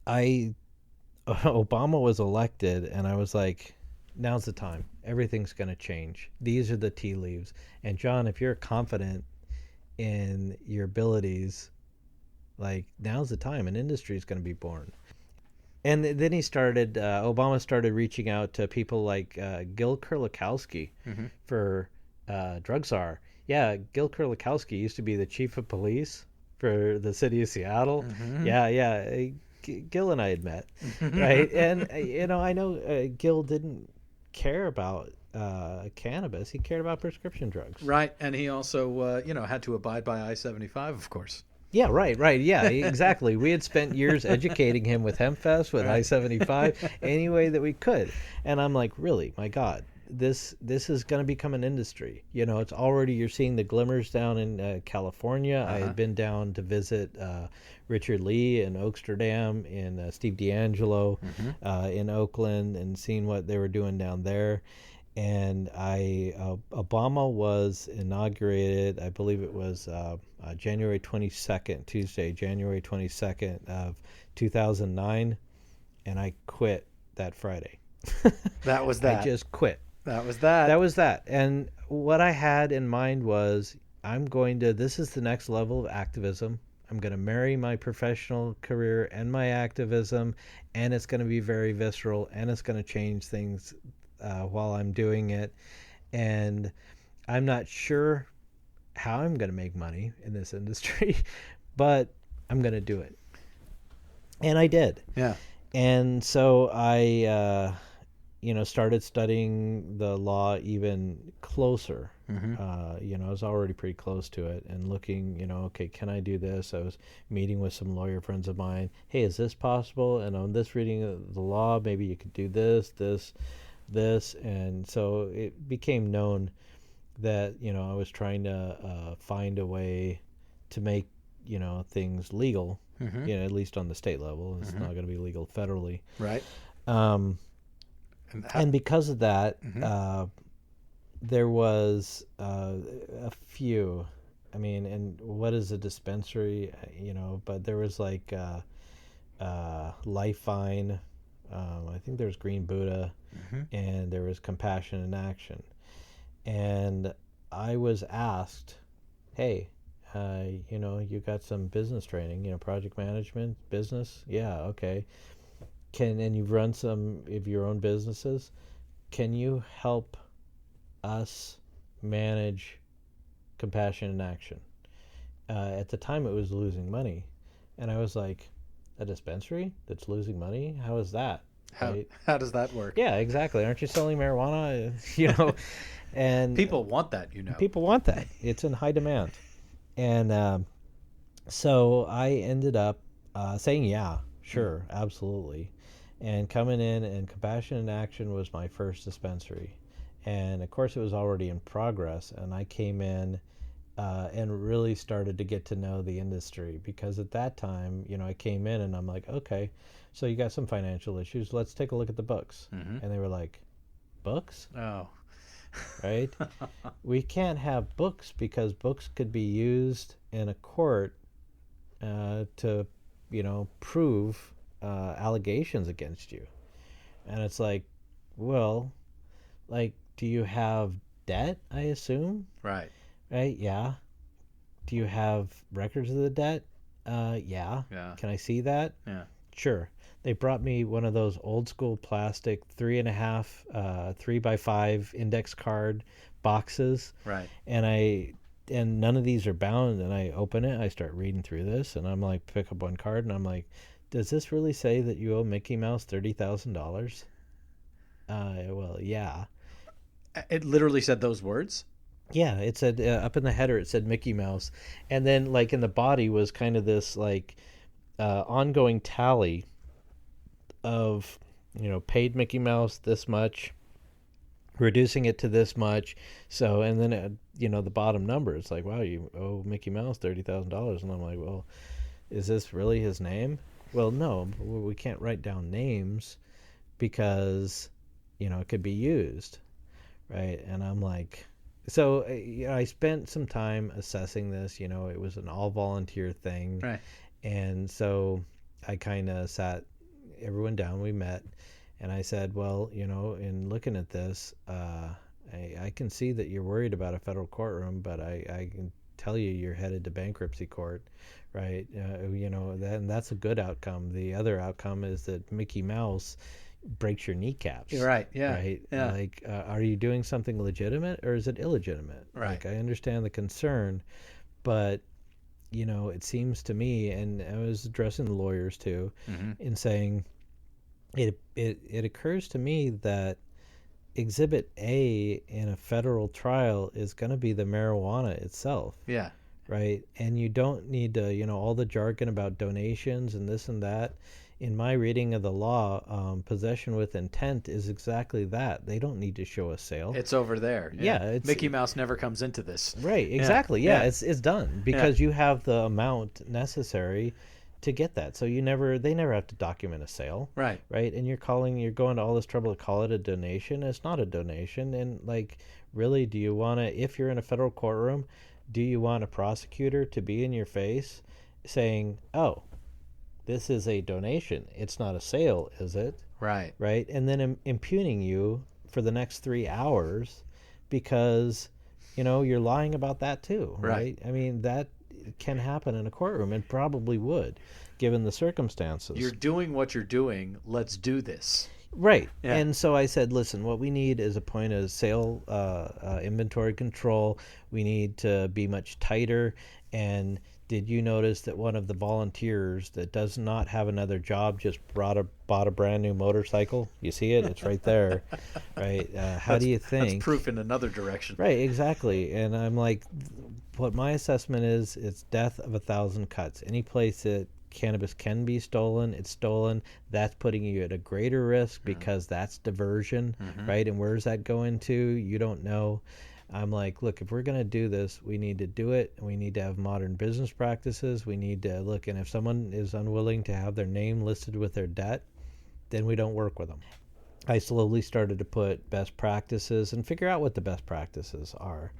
Obama was elected, and I was like, now's the time. Everything's going to change. These are the tea leaves. And John, if you're confident in your abilities, like, now's the time. An industry is going to be born. And then Obama started reaching out to people like Gil Kurlikowski for drug czar. Yeah, Gil Kurlikowski used to be the chief of police for the city of Seattle. Yeah. Gil and I had met, right? And, I know Gil didn't care about cannabis. He cared about prescription drugs. Right. And he also, had to abide by I-75, of course. Yeah, right. Yeah, exactly. We had spent years educating him with HempFest, with I-75, any way that we could. And I'm like, really, my God, this is going to become an industry. It's already, you're seeing the glimmers down in California. I had been down to visit Richard Lee in Oaksterdam, and Steve D'Angelo in Oakland, and seeing what they were doing down there. And Obama was inaugurated, I believe it was January 22nd, Tuesday, January 22nd of 2009, and I quit that Friday. That was that. I just quit. That was that. That was that. And what I had in mind was, this is the next level of activism. I'm going to marry my professional career and my activism, and it's going to be very visceral, and it's going to change things while I'm doing it. And I'm not sure how I'm going to make money in this industry, but I'm going to do it. And I did. Yeah. And so I, started studying the law even closer. I was already pretty close to it, and looking, okay, can I do this? I was meeting with some lawyer friends of mine. Hey, is this possible? And on this reading of the law, maybe you could do this. And so it became known that, I was trying to find a way to make, things legal, at least on the state level. It's not going to be legal federally. Right. And because of that, there was a few, and what is a dispensary, but there was like Life Fine, I think there's Green Buddha, and there was Compassion in Action. And I was asked, hey, you got some business training, project management, business? Yeah, okay. And you've run some of your own businesses. Can you help us manage Compassion in Action? At the time, it was losing money. And I was like, a dispensary that's losing money? How is that? How does that work? Yeah, exactly. Aren't you selling marijuana? And people want that, People want that. It's in high demand. And so I ended up saying, yeah, sure, absolutely. And coming in, and Compassion in Action was my first dispensary. And of course, it was already in progress. And I came in and really started to get to know the industry, because at that time, I came in and I'm like, okay, so you got some financial issues. Let's take a look at the books. And they were like, books? Oh. Right? We can't have books, because books could be used in a court to, prove allegations against you. And it's like, well, like, do you have debt, I assume? Right. Right? Yeah. Do you have records of the debt? Yeah. Can I see that? Yeah. Sure. They brought me one of those old school plastic 3.5 3x5 index card boxes. Right. And none of these are bound. And I open it, I start reading through this, and I'm like, pick up one card, and I'm like, does this really say that you owe Mickey Mouse $30,000? Well, yeah. It literally said those words? Yeah, it said up in the header, it said Mickey Mouse. And then like in the body was kind of this like ongoing tally of, paid Mickey Mouse this much, reducing it to this much. So, and then, the bottom number, it's like, wow, you owe Mickey Mouse $30,000. And I'm like, well, is this really his name? Well, no, we can't write down names because, it could be used. Right. And I'm like, so I spent some time assessing this. It was an all volunteer thing. Right. And so I kind of sat, everyone down. We met, and I said, well, in looking at this, I can see that you're worried about a federal courtroom, but I can tell you you're headed to bankruptcy court, right? That's a good outcome. The other outcome is that Mickey Mouse breaks your kneecaps. You're right. Yeah. Right. Yeah. Like, are you doing something legitimate or is it illegitimate? Right. Like, I understand the concern, but it seems to me, and I was addressing the lawyers too, in saying it occurs to me that Exhibit A in a federal trial is going to be the marijuana itself. Yeah. Right. And you don't need to, all the jargon about donations and this and that. In my reading of the law, possession with intent is exactly that. They don't need to show a sale. It's over there. Yeah. Mickey Mouse never comes into this. Right. Exactly. Yeah. It's done because you have the amount necessary to get that. So they never have to document a sale. Right. Right. And you're going to all this trouble to call it a donation. It's not a donation. And like, really, do you want to, if you're in a federal courtroom, do you want a prosecutor to be in your face saying, oh, this is a donation, it's not a sale, is it? Right. Right. And then impugning you for the next 3 hours because, you're lying about that too. Right. I mean, that can happen in a courtroom and probably would, given the circumstances. You're doing what you're doing. Let's do this. Right. Yeah. And so I said, listen, what we need is a point of sale inventory control. We need to be much tighter. And did you notice that one of the volunteers that does not have another job just bought a brand new motorcycle? You see it? It's right there. Right. How do you think? That's proof in another direction. Right. Exactly. And I'm like, what my assessment is, it's death of 1,000 cuts. Any place that cannabis can be stolen, it's stolen. That's putting you at a greater risk because that's diversion, right? And where's that going to? You don't know. I'm like, look, if we're going to do this, we need to do it. We need to have modern business practices. We need to look, and if someone is unwilling to have their name listed with their debt, then we don't work with them. I slowly started to put best practices and figure out what the best practices are.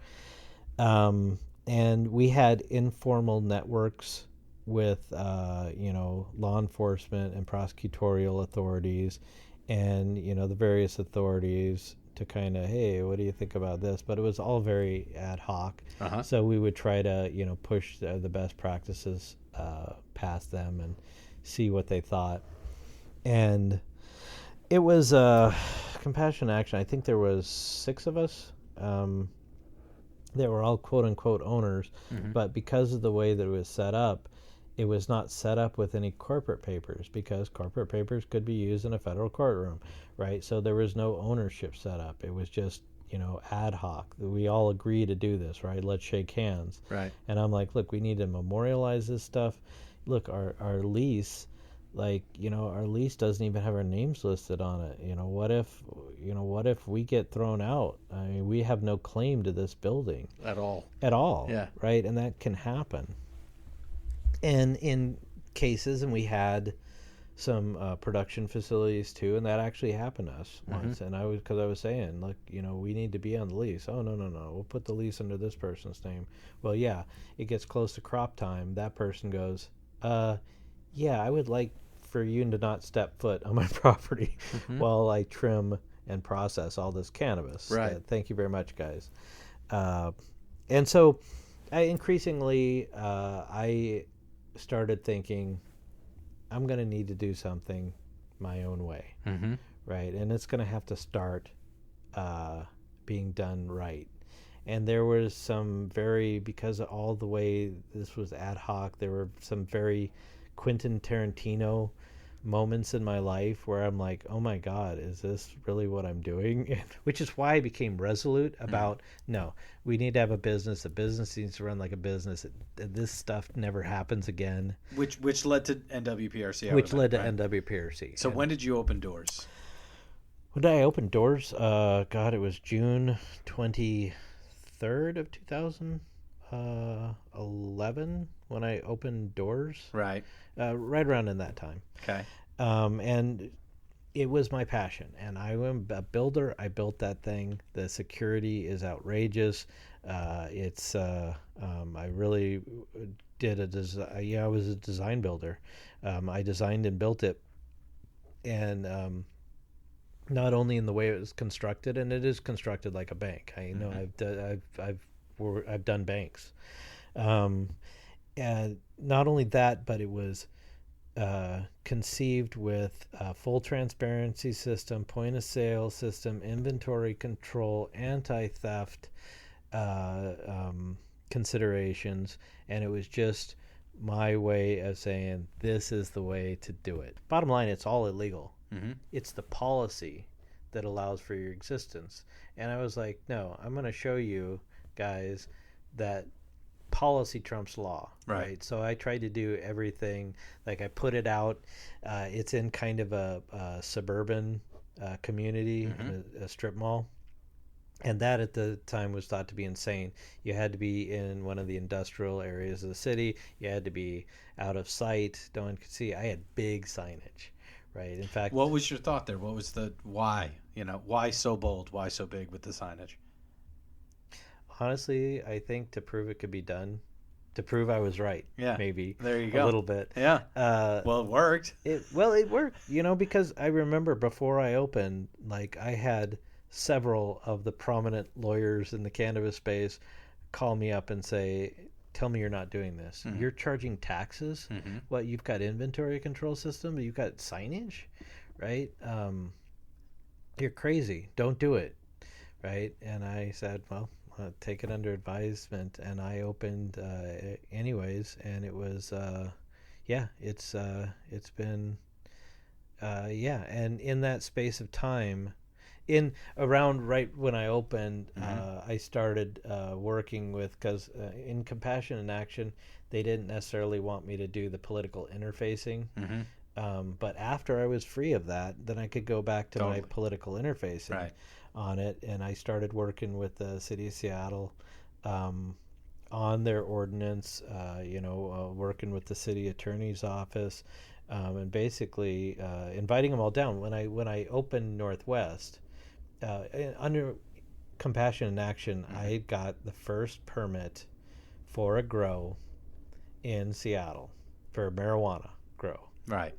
And we had informal networks with law enforcement and prosecutorial authorities and the various authorities to kind of, hey, what do you think about this? But it was all very ad hoc. So we would try to push the best practices past them and see what they thought. And it was compassion action. I think there was 6 of us. They were all quote unquote owners, but because of the way that it was set up, it was not set up with any corporate papers because corporate papers could be used in a federal courtroom, right? So there was no ownership set up. It was just, ad hoc. We all agree to do this, right? Let's shake hands. Right. And I'm like, look, we need to memorialize this stuff. Look, our lease, our lease doesn't even have our names listed on it. What if we get thrown out? I mean, we have no claim to this building. At all. Yeah. Right? And that can happen. And in cases, and we had some production facilities too, and that actually happened to us once. And I was saying, look, we need to be on the lease. Oh, no, we'll put the lease under this person's name. Well, yeah, it gets close to crop time. That person goes, yeah, I would like for you to not step foot on my property while I trim and process all this cannabis. Right. Thank you very much, guys. And so increasingly, I started thinking, I'm going to need to do something my own way, right? And it's going to have to start being done right. And there was some because of all the way this was ad hoc, there were some very Quentin Tarantino moments in my life where I'm like, oh my God, is this really what I'm doing? Which is why I became resolute about, no, we need to have a business. A business needs to run like a business. This stuff never happens again. Which led to NWPRC. Which led to NWPRC. So when did you open doors? When did I open doors? God, it was June 23rd of 2011 when I opened doors. Right. Right around in that time. Okay. And it was my passion. And I am a builder. I built that thing. The security is outrageous. I really did I was a design builder. I designed and built it. and not only in the way it was constructed, and it is constructed like a bank. I know I've done banks, and not only that, but it was conceived with a full transparency system, point of sale system, inventory control, anti-theft considerations, and it was just my way of saying this is the way to do it. Bottom line, it's all illegal. It's the policy that allows for your existence. And I was like, no, I'm going to show you guys that policy trumps law, right? So I tried to do everything. Like I put it out. It's in kind of a suburban community, a strip mall. And that at the time was thought to be insane. You had to be in one of the industrial areas of the city. You had to be out of sight. No one could see. I had big signage, right? In fact, what was your thought there? What was the why? Why so bold? Why so big with the signage? Honestly, I think to prove it could be done, to prove I was right. Yeah, maybe there you go. A little bit. Yeah. Well, it worked. It worked. Because I remember before I opened, like I had several of the prominent lawyers in the cannabis space call me up and say, tell me you're not doing this. You're charging taxes. What, you've got inventory control system, you've got signage, right? You're crazy. Don't do it, right? And I said, well, I'll take it under advisement, and I opened anyways, and it was it's been and in that space of time, in around right when I opened, I started working with, because in Compassion in Action, they didn't necessarily want me to do the political interfacing. But after I was free of that, then I could go back to my political interfacing on it. And I started working with the city of Seattle on their ordinance, working with the city attorney's office, and basically inviting them all down. When I opened Northwest, under Compassion in Action, I got the first permit for a grow in Seattle for a marijuana grow. Right.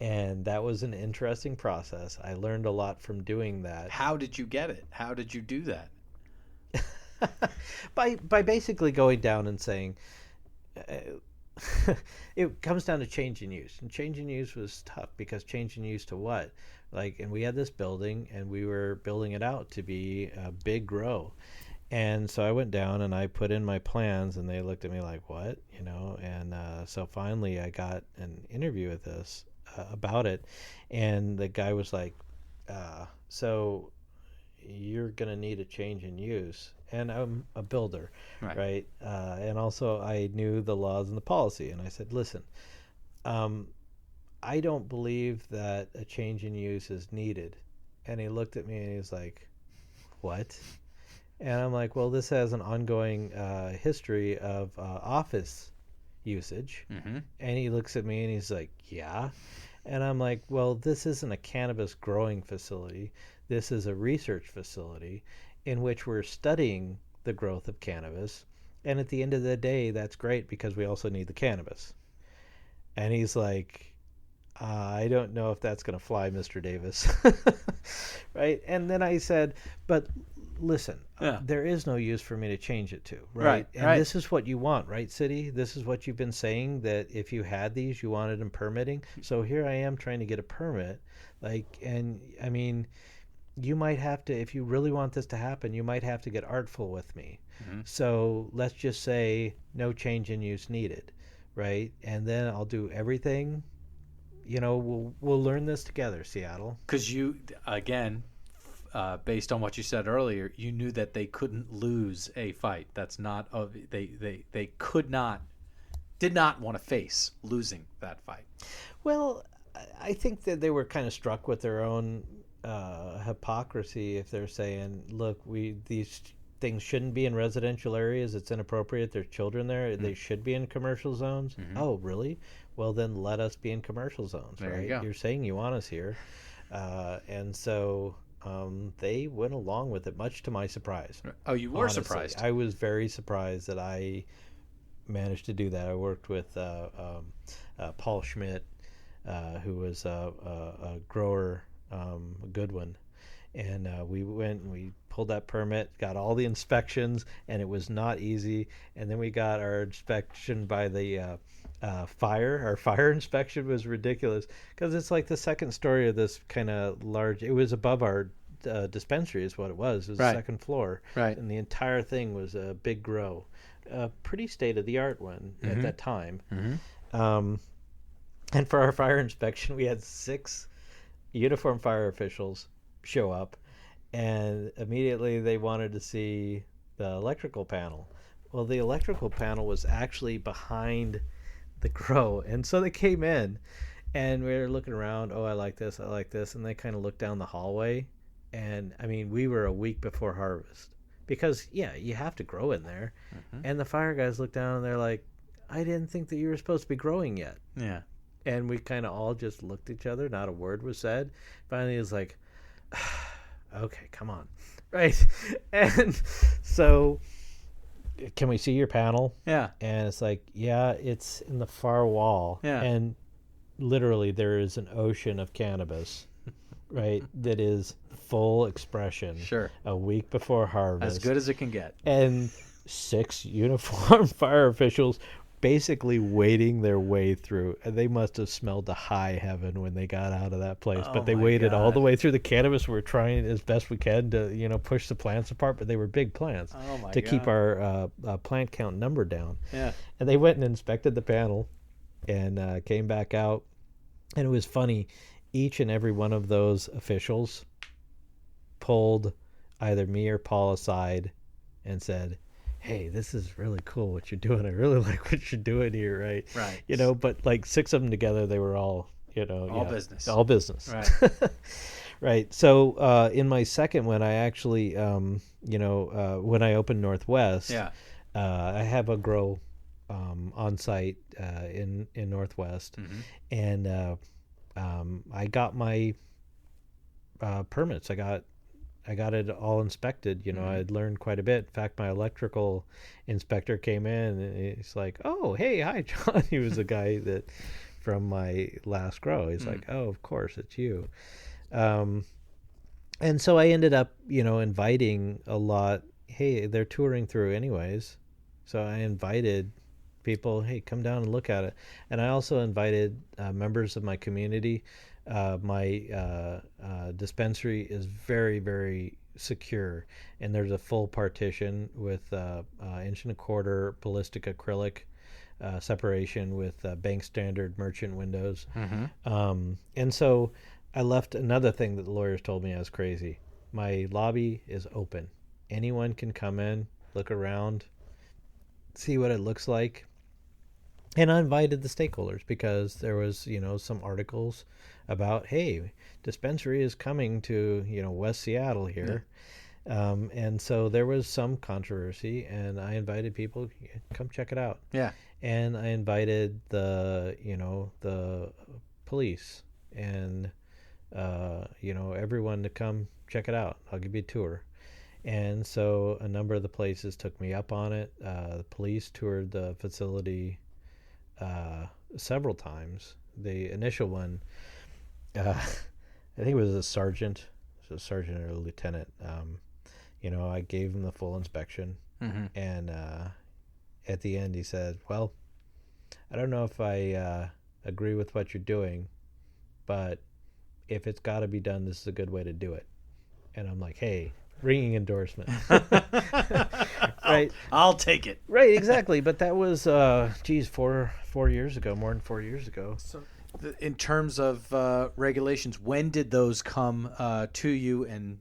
And that was an interesting process. I learned a lot from doing that. How did you get it? How did you do that? By basically going down and saying, it comes down to change in use. And change in use was tough, because change in use to what? And we had this building, and we were building it out to be a big grow. And so I went down and I put in my plans, and they looked at me like, what? And so finally I got an interview with this about it. And the guy was like, so you're going to need a change in use. And I'm a builder, right? And also I knew the laws and the policy. And I said, listen, I don't believe that a change in use is needed. And he looked at me and he's like, what? And I'm like, well, this has an ongoing history of office usage. And he looks at me and he's like, yeah. And I'm like, well, this isn't a cannabis growing facility. This is a research facility in which we're studying the growth of cannabis. And at the end of the day, that's great, because we also need the cannabis. And he's like, I don't know if that's going to fly, Mr. Davis. Right? And then I said, but listen, there is no use for me to change it to, right? And this is what you want, right, city? This is what you've been saying, that if you had these, you wanted them permitting. So here I am trying to get a permit. And I mean, you might have to, if you really want this to happen, you might have to get artful with me. So let's just say no change in use needed, right? And then I'll do everything. We'll learn this together, Seattle. Because you, again, based on what you said earlier, you knew that they couldn't lose a fight. That's not they did not want to face losing that fight. Well, I think that they were kind of struck with their own hypocrisy if they're saying, look, these things shouldn't be in residential areas. It's inappropriate. There's children there. They should be in commercial zones. Oh, really? Well, then let us be in commercial zones, there right? You go. You're saying you want us here. And so they went along with it, much to my surprise. Oh, you were honestly. Surprised. I was very surprised that I managed to do that. I worked with Paul Schmidt, who was a grower, a good one. And we went and we pulled that permit, got all the inspections, and it was not easy. And then we got our inspection by the fire. Our fire inspection was ridiculous because it's like the second story of this kind of large. It was above our dispensary, is what it was. It was Right. the second floor, Right. and the entire thing was a big grow, a pretty state of the art one at that time. And for our fire inspection, we had 6 uniformed fire officials show up, and immediately they wanted to see the electrical panel. Well, the electrical panel was actually behind the grow, and so they came in, and we were looking around. Oh, I like this, and they kind of looked down the hallway, and I mean, we were a week before harvest because you have to grow in there, and the fire guys looked down and they're like, I didn't think that you were supposed to be growing yet. Yeah. And we kind of all just looked at each other. Not a word was said. Finally, it was like, okay, come on. Right. And so, can we see your panel? Yeah. And it's like, yeah, it's in the far wall. Yeah. And literally, there is an ocean of cannabis, right, that is full expression. Sure. A week before harvest. As good as it can get. And 6 uniformed fire officials basically wading their way through. And they must have smelled to high heaven when they got out of that place. Oh but they my waded all God. the way through the cannabis. We're trying as best we can to, push the plants apart, but they were big plants Oh my to God. keep our plant count number down. Yeah. And they went and inspected the panel and came back out. And it was funny. Each and every one of those officials pulled either me or Paul aside and said, hey, this is really cool what you're doing. I really like what you're doing here, right? Right. But like 6 of them together, they were all, All business. All business. Right. Right. So in my second one, I actually, when I opened Northwest, Yeah. I have a grow on site in Northwest, and I got my permits. I got it all inspected. I'd learned quite a bit. In fact, my electrical inspector came in and he's like, "Oh, hey, hi, John." He was the guy that from my last grow. He's like, "Oh, of course, it's you." And so I ended up, inviting a lot. Hey, they're touring through anyways, so I invited people. Hey, come down and look at it. And I also invited members of my community. My dispensary is very, very secure, and there's a full partition with 1.25-inch ballistic acrylic separation with bank standard merchant windows. And so I left another thing that the lawyers told me I was crazy. My lobby is open. Anyone can come in, look around, see what it looks like. And I invited the stakeholders because there was, some articles about, hey, dispensary is coming to, West Seattle here. And so there was some controversy, and I invited people, come check it out. Yeah. And I invited the police and, everyone to come check it out. I'll give you a tour. And so a number of the places took me up on it. The police toured the facility several times. The initial one, I think it was a sergeant or a lieutenant. I gave him the full inspection, and at the end he said, "Well, I don't know if I agree with what you're doing, but if it's got to be done, this is a good way to do it." And I'm like, "Hey, ringing endorsement." Right. I'll take it. Right, exactly. But that was, 4 years ago, more than 4 years ago. So, in terms of regulations, when did those come to you, and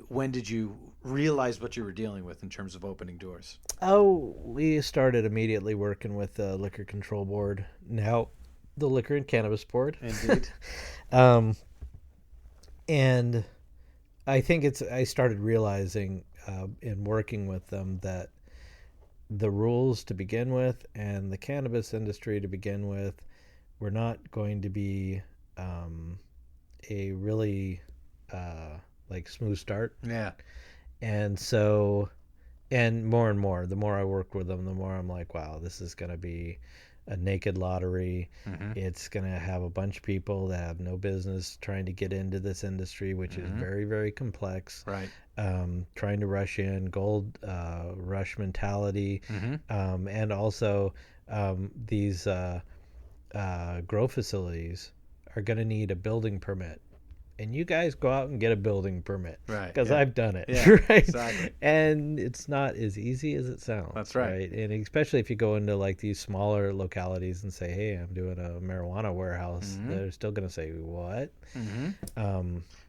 when did you realize what you were dealing with in terms of opening doors? Oh, we started immediately working with the Liquor Control Board, now the Liquor and Cannabis Board. Indeed. And I think I started realizing in working with them that the rules to begin with and the cannabis industry to begin with were not going to be a really smooth start. Yeah. And so, and more, the more I work with them, the more I'm like, wow, this is going to be a naked lottery. Mm-hmm. It's going to have a bunch of people that have no business trying to get into this industry, which is very, very complex. Right. Trying to rush in, gold rush mentality, and also these grow facilities are going to need a building permit. And you guys go out and get a building permit. Right. Because I've done it. Yeah, right? exactly. And it's not as easy as it sounds. That's right. And especially if you go into like these smaller localities and say, hey, I'm doing a marijuana warehouse, they're still going to say, what?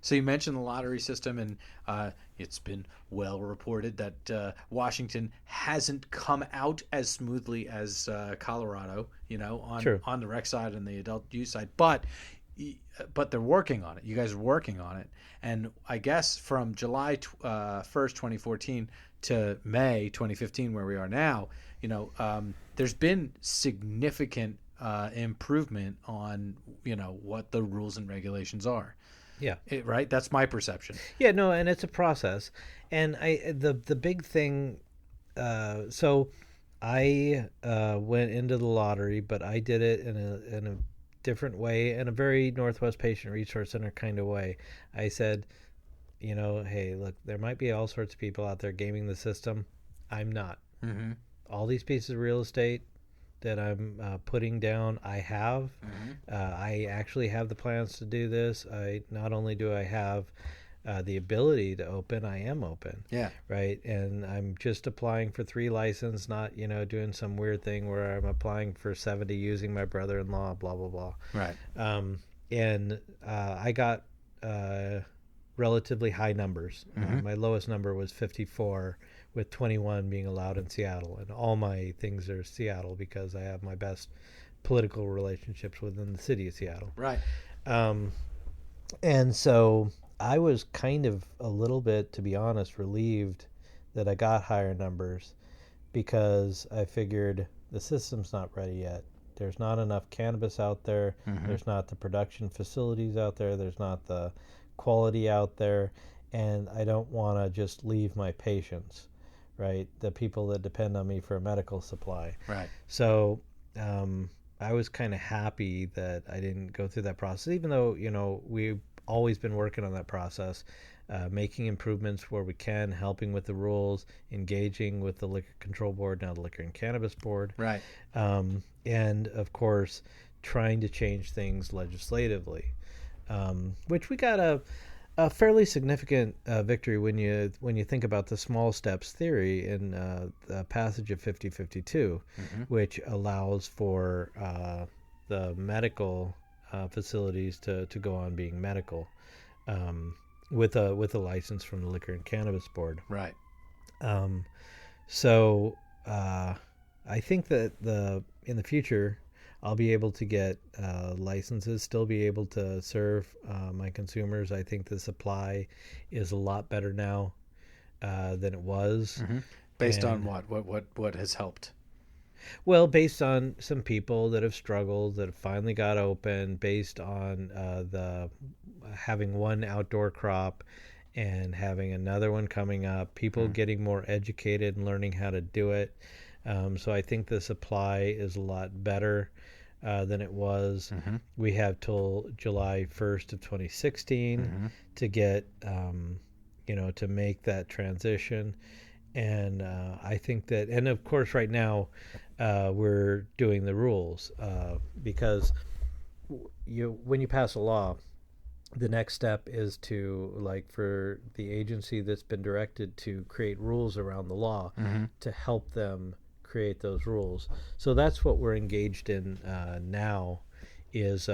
So you mentioned the lottery system, and it's been well reported that Washington hasn't come out as smoothly as Colorado, on the rec side and the adult use side. But they're working on it. You guys are working on it. And I guess from July 1st, 2014 to May 2015, where we are now, there's been significant improvement on, what the rules and regulations are. Yeah. Right? That's my perception. Yeah, no, and it's a process. And the big thing, so I went into the lottery, but I did it in a different way, in a very Northwest Patient Resource Center kind of way. I said, hey, look, there might be all sorts of people out there gaming the system. I'm not. All these pieces of real estate that I'm putting down, I have. I actually have the plans to do this. Not only do I have the ability to open, I am open. Yeah. Right. And I'm just applying for 3 licenses, not, doing some weird thing where I'm applying for 70 using my brother-in-law, blah, blah, blah. Right. And I got relatively high numbers. My lowest number was 54, with 21 being allowed in Seattle. And all my things are Seattle because I have my best political relationships within the city of Seattle. Right. And so I was kind of a little bit, to be honest, relieved that I got higher numbers, because I figured the system's not ready yet. There's not enough cannabis out there. There's not the production facilities out there. There's not the quality out there. And I don't want to just leave my patients, right? The people that depend on me for a medical supply. Right. So I was kind of happy that I didn't go through that process, even though, we've always been working on that process, making improvements where we can, helping with the rules, engaging with the Liquor Control Board, now the Liquor and Cannabis Board. Right. And, of course, trying to change things legislatively, which we got a fairly significant victory when you think about the small steps theory in the passage of 5052, which allows for the medical facilities to go on being medical, with a license from the Liquor and Cannabis Board. Right. So I think that in the future I'll be able to get licenses, still be able to serve my consumers. I think the supply is a lot better now than it was. Based on what has helped? Well, based on some people that have struggled, that have finally got open, based on the having one outdoor crop and having another one coming up, people getting more educated and learning how to do it. So I think the supply is a lot better than it was. We have till July 1st of 2016 to get, to make that transition. And I think that, and of course right now we're doing the rules, because when you pass a law, the next step is to, for the agency that's been directed to create rules around the law, to help them create those rules. So that's what we're engaged in now, is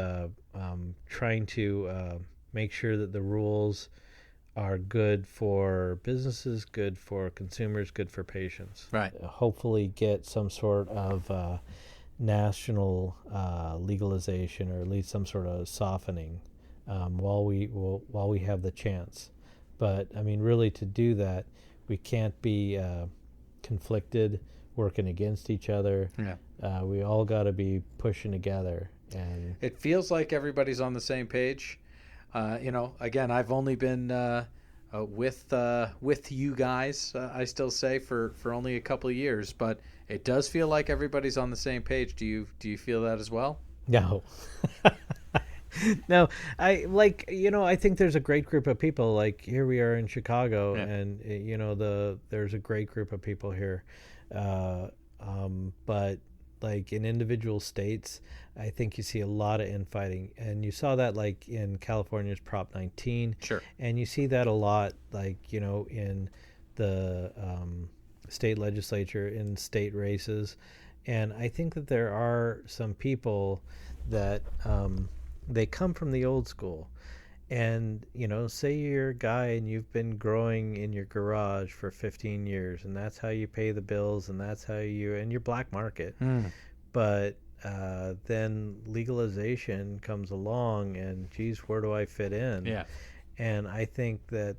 trying to make sure that the rules are good for businesses, good for consumers, good for patients. Right. Hopefully get some sort of national legalization, or at least some sort of softening while we have the chance. But I mean, really, to do that, we can't be conflicted, working against each other. Yeah. We all got to be pushing together. And it feels like everybody's on the same page. Again, I've only been with you guys. I still say for only a couple of years, but it does feel like everybody's on the same page. Do you feel that as well? No. No, I think there's a great group of people. Like here we are in Chicago, Yeah. and there's a great group of people here. But like in individual states, I think you see a lot of infighting, and you saw that like in California's Prop 19. Sure. And you see that a lot, like in the state legislature, in state races. And I think that there are some people that they come from the old school. And, say you're a guy and you've been growing in your garage for 15 years, and that's how you pay the bills, and that's how and your black market. But then legalization comes along, and geez, where do I fit in? Yeah. And I think that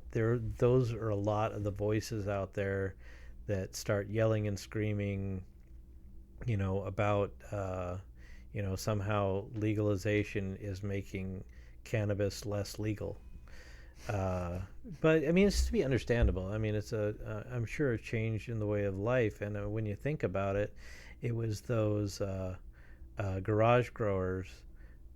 those are a lot of the voices out there that start yelling and screaming, about, somehow legalization is making cannabis less legal. But I mean, it's to be understandable. I mean, it's I'm sure a change in the way of life. And when you think about it, it was those garage growers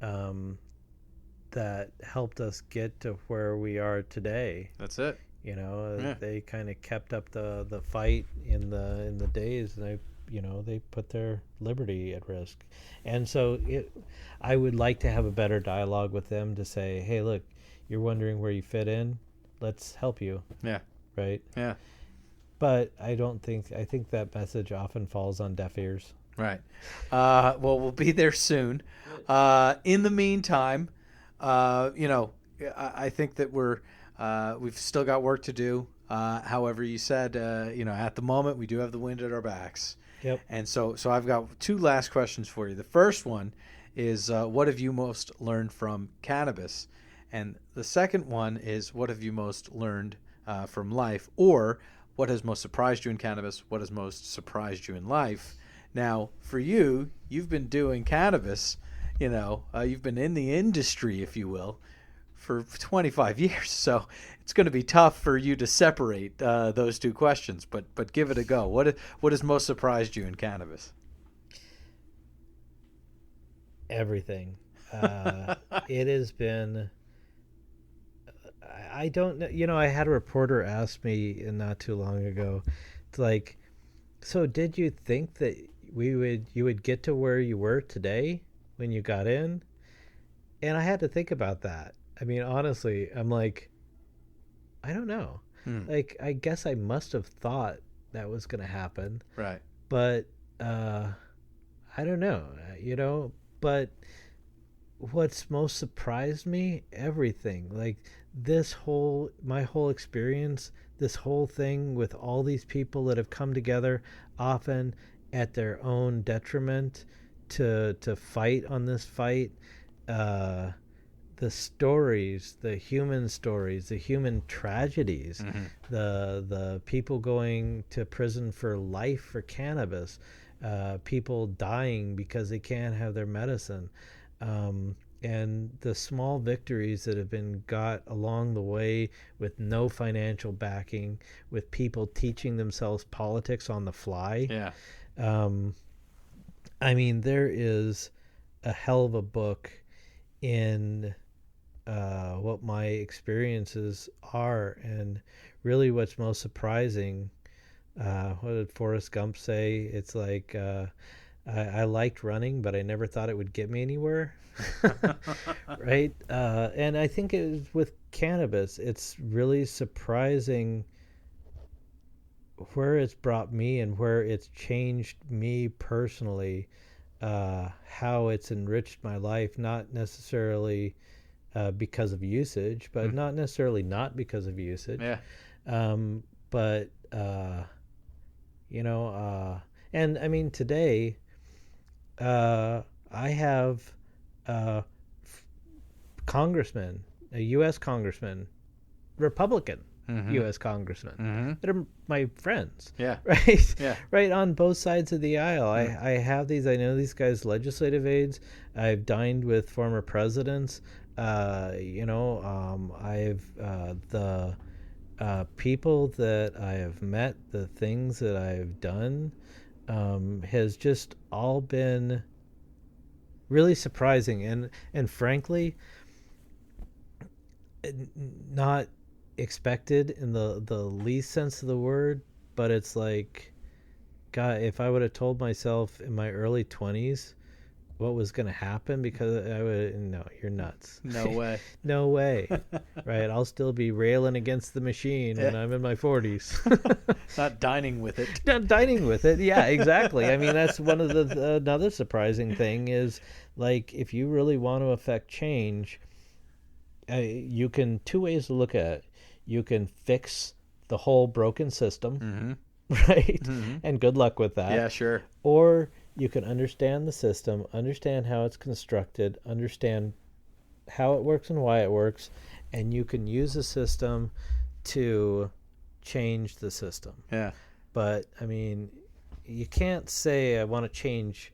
that helped us get to where we are today. That's it. Yeah. They kind of kept up the fight in the days, and they put their liberty at risk. And so I would like to have a better dialogue with them to say, hey, look, you're wondering where you fit in. Let's help you. Yeah. Right. Yeah. But I think that message often falls on deaf ears. Right. Well, we'll be there soon. In the meantime, I think that we've still got work to do. However, you said, at the moment we do have the wind at our backs. Yep. And so I've got two last questions for you. The first one is, what have you most learned from cannabis? And the second one is, what have you most learned from life? Or what has most surprised you in cannabis? What has most surprised you in life? Now, for you, you've been doing cannabis, you've been in the industry, if you will, for 25 years. So it's going to be tough for you to separate those two questions, but give it a go. What has most surprised you in cannabis? Everything. It has been... I don't know. I had a reporter ask me not too long ago, it's like, so did you think that you would get to where you were today when you got in? And I had to think about that. I mean, honestly, I'm like, I don't know. Like, I guess I must have thought that was going to happen. Right. But I don't know, but what's most surprised me, everything. Like my whole experience, this whole thing with all these people that have come together, often at their own detriment, to fight on this fight. The stories, the human tragedies, the people going to prison for life for cannabis, people dying because they can't have their medicine, and the small victories that have been got along the way with no financial backing, with people teaching themselves politics on the fly. Yeah. I mean, there is a hell of a book in what my experiences are, and really what's most surprising, what did Forrest Gump say? It's like, I liked running, but I never thought it would get me anywhere. Right? And I think it was with cannabis, it's really surprising where it's brought me and where it's changed me personally, how it's enriched my life, not necessarily because of usage, but not necessarily not because of usage. Yeah. But, and I mean, today, I have congressmen, a U.S. congressman, Republican U.S. congressman, that are my friends. Yeah. Right. Yeah. Right on both sides of the aisle. I have these. I know these guys' legislative aides. I've dined with former presidents. I've people that I have met, the things that I've done, has just all been really surprising and frankly not expected in the least sense of the word. But it's like, God, if I would have told myself in my early 20s what was going to happen, because I would, no, you're nuts. No way. No way. Right? I'll still be railing against the machine when I'm in my 40s. Not dining with it. Not dining with it. Yeah, exactly. I mean, that's one of the another surprising thing is, like, if you really want to affect change, you can two ways to look at it. You can fix the whole broken system, right? And good luck with that. Yeah, sure. Or you can understand the system, understand how it's constructed, understand how it works and why it works, and you can use the system to change the system. Yeah. But, I mean, you can't say I want to change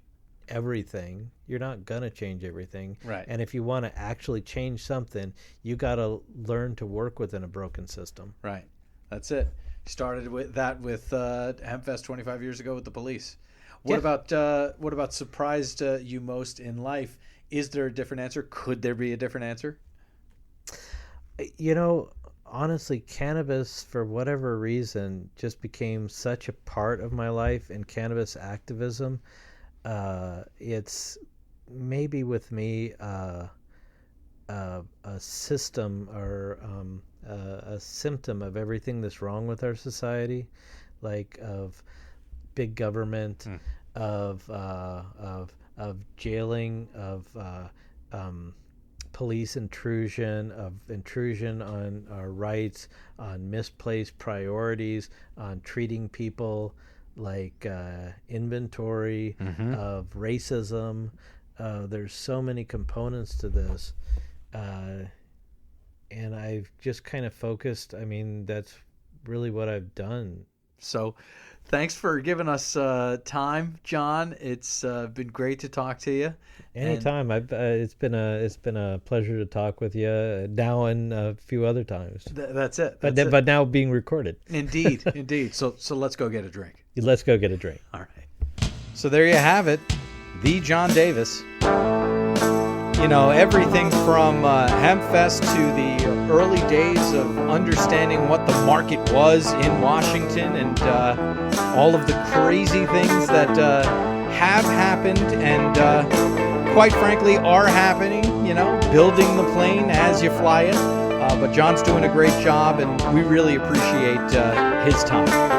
everything. You're not going to change everything. Right. And if you want to actually change something, you got to learn to work within a broken system. Right. That's it. Started with that with HempFest 25 years ago with the police. What about surprised you most in life? Is there a different answer? Could there be a different answer? You know, honestly, cannabis, for whatever reason, just became such a part of my life, and cannabis activism. It's maybe with me a system or a symptom of everything that's wrong with our society, like of big government, of jailing, of police intrusion, of intrusion on our rights, on misplaced priorities, on treating people like inventory, of racism. There's so many components to this. And I've just kind of focused. I mean, that's really what I've done. So thanks for giving us time, John. It's been great to talk to you. Anytime. It's been a pleasure to talk with you now and a few other times. That's it. But now being recorded. Indeed. So let's go get a drink. Let's go get a drink. All right. So there you have it. The John Davis. You know, everything from HempFest to the early days of understanding what the market was in Washington, and all of the crazy things that have happened and quite frankly are happening, you know, building the plane as you fly it. But John's doing a great job, and we really appreciate his time.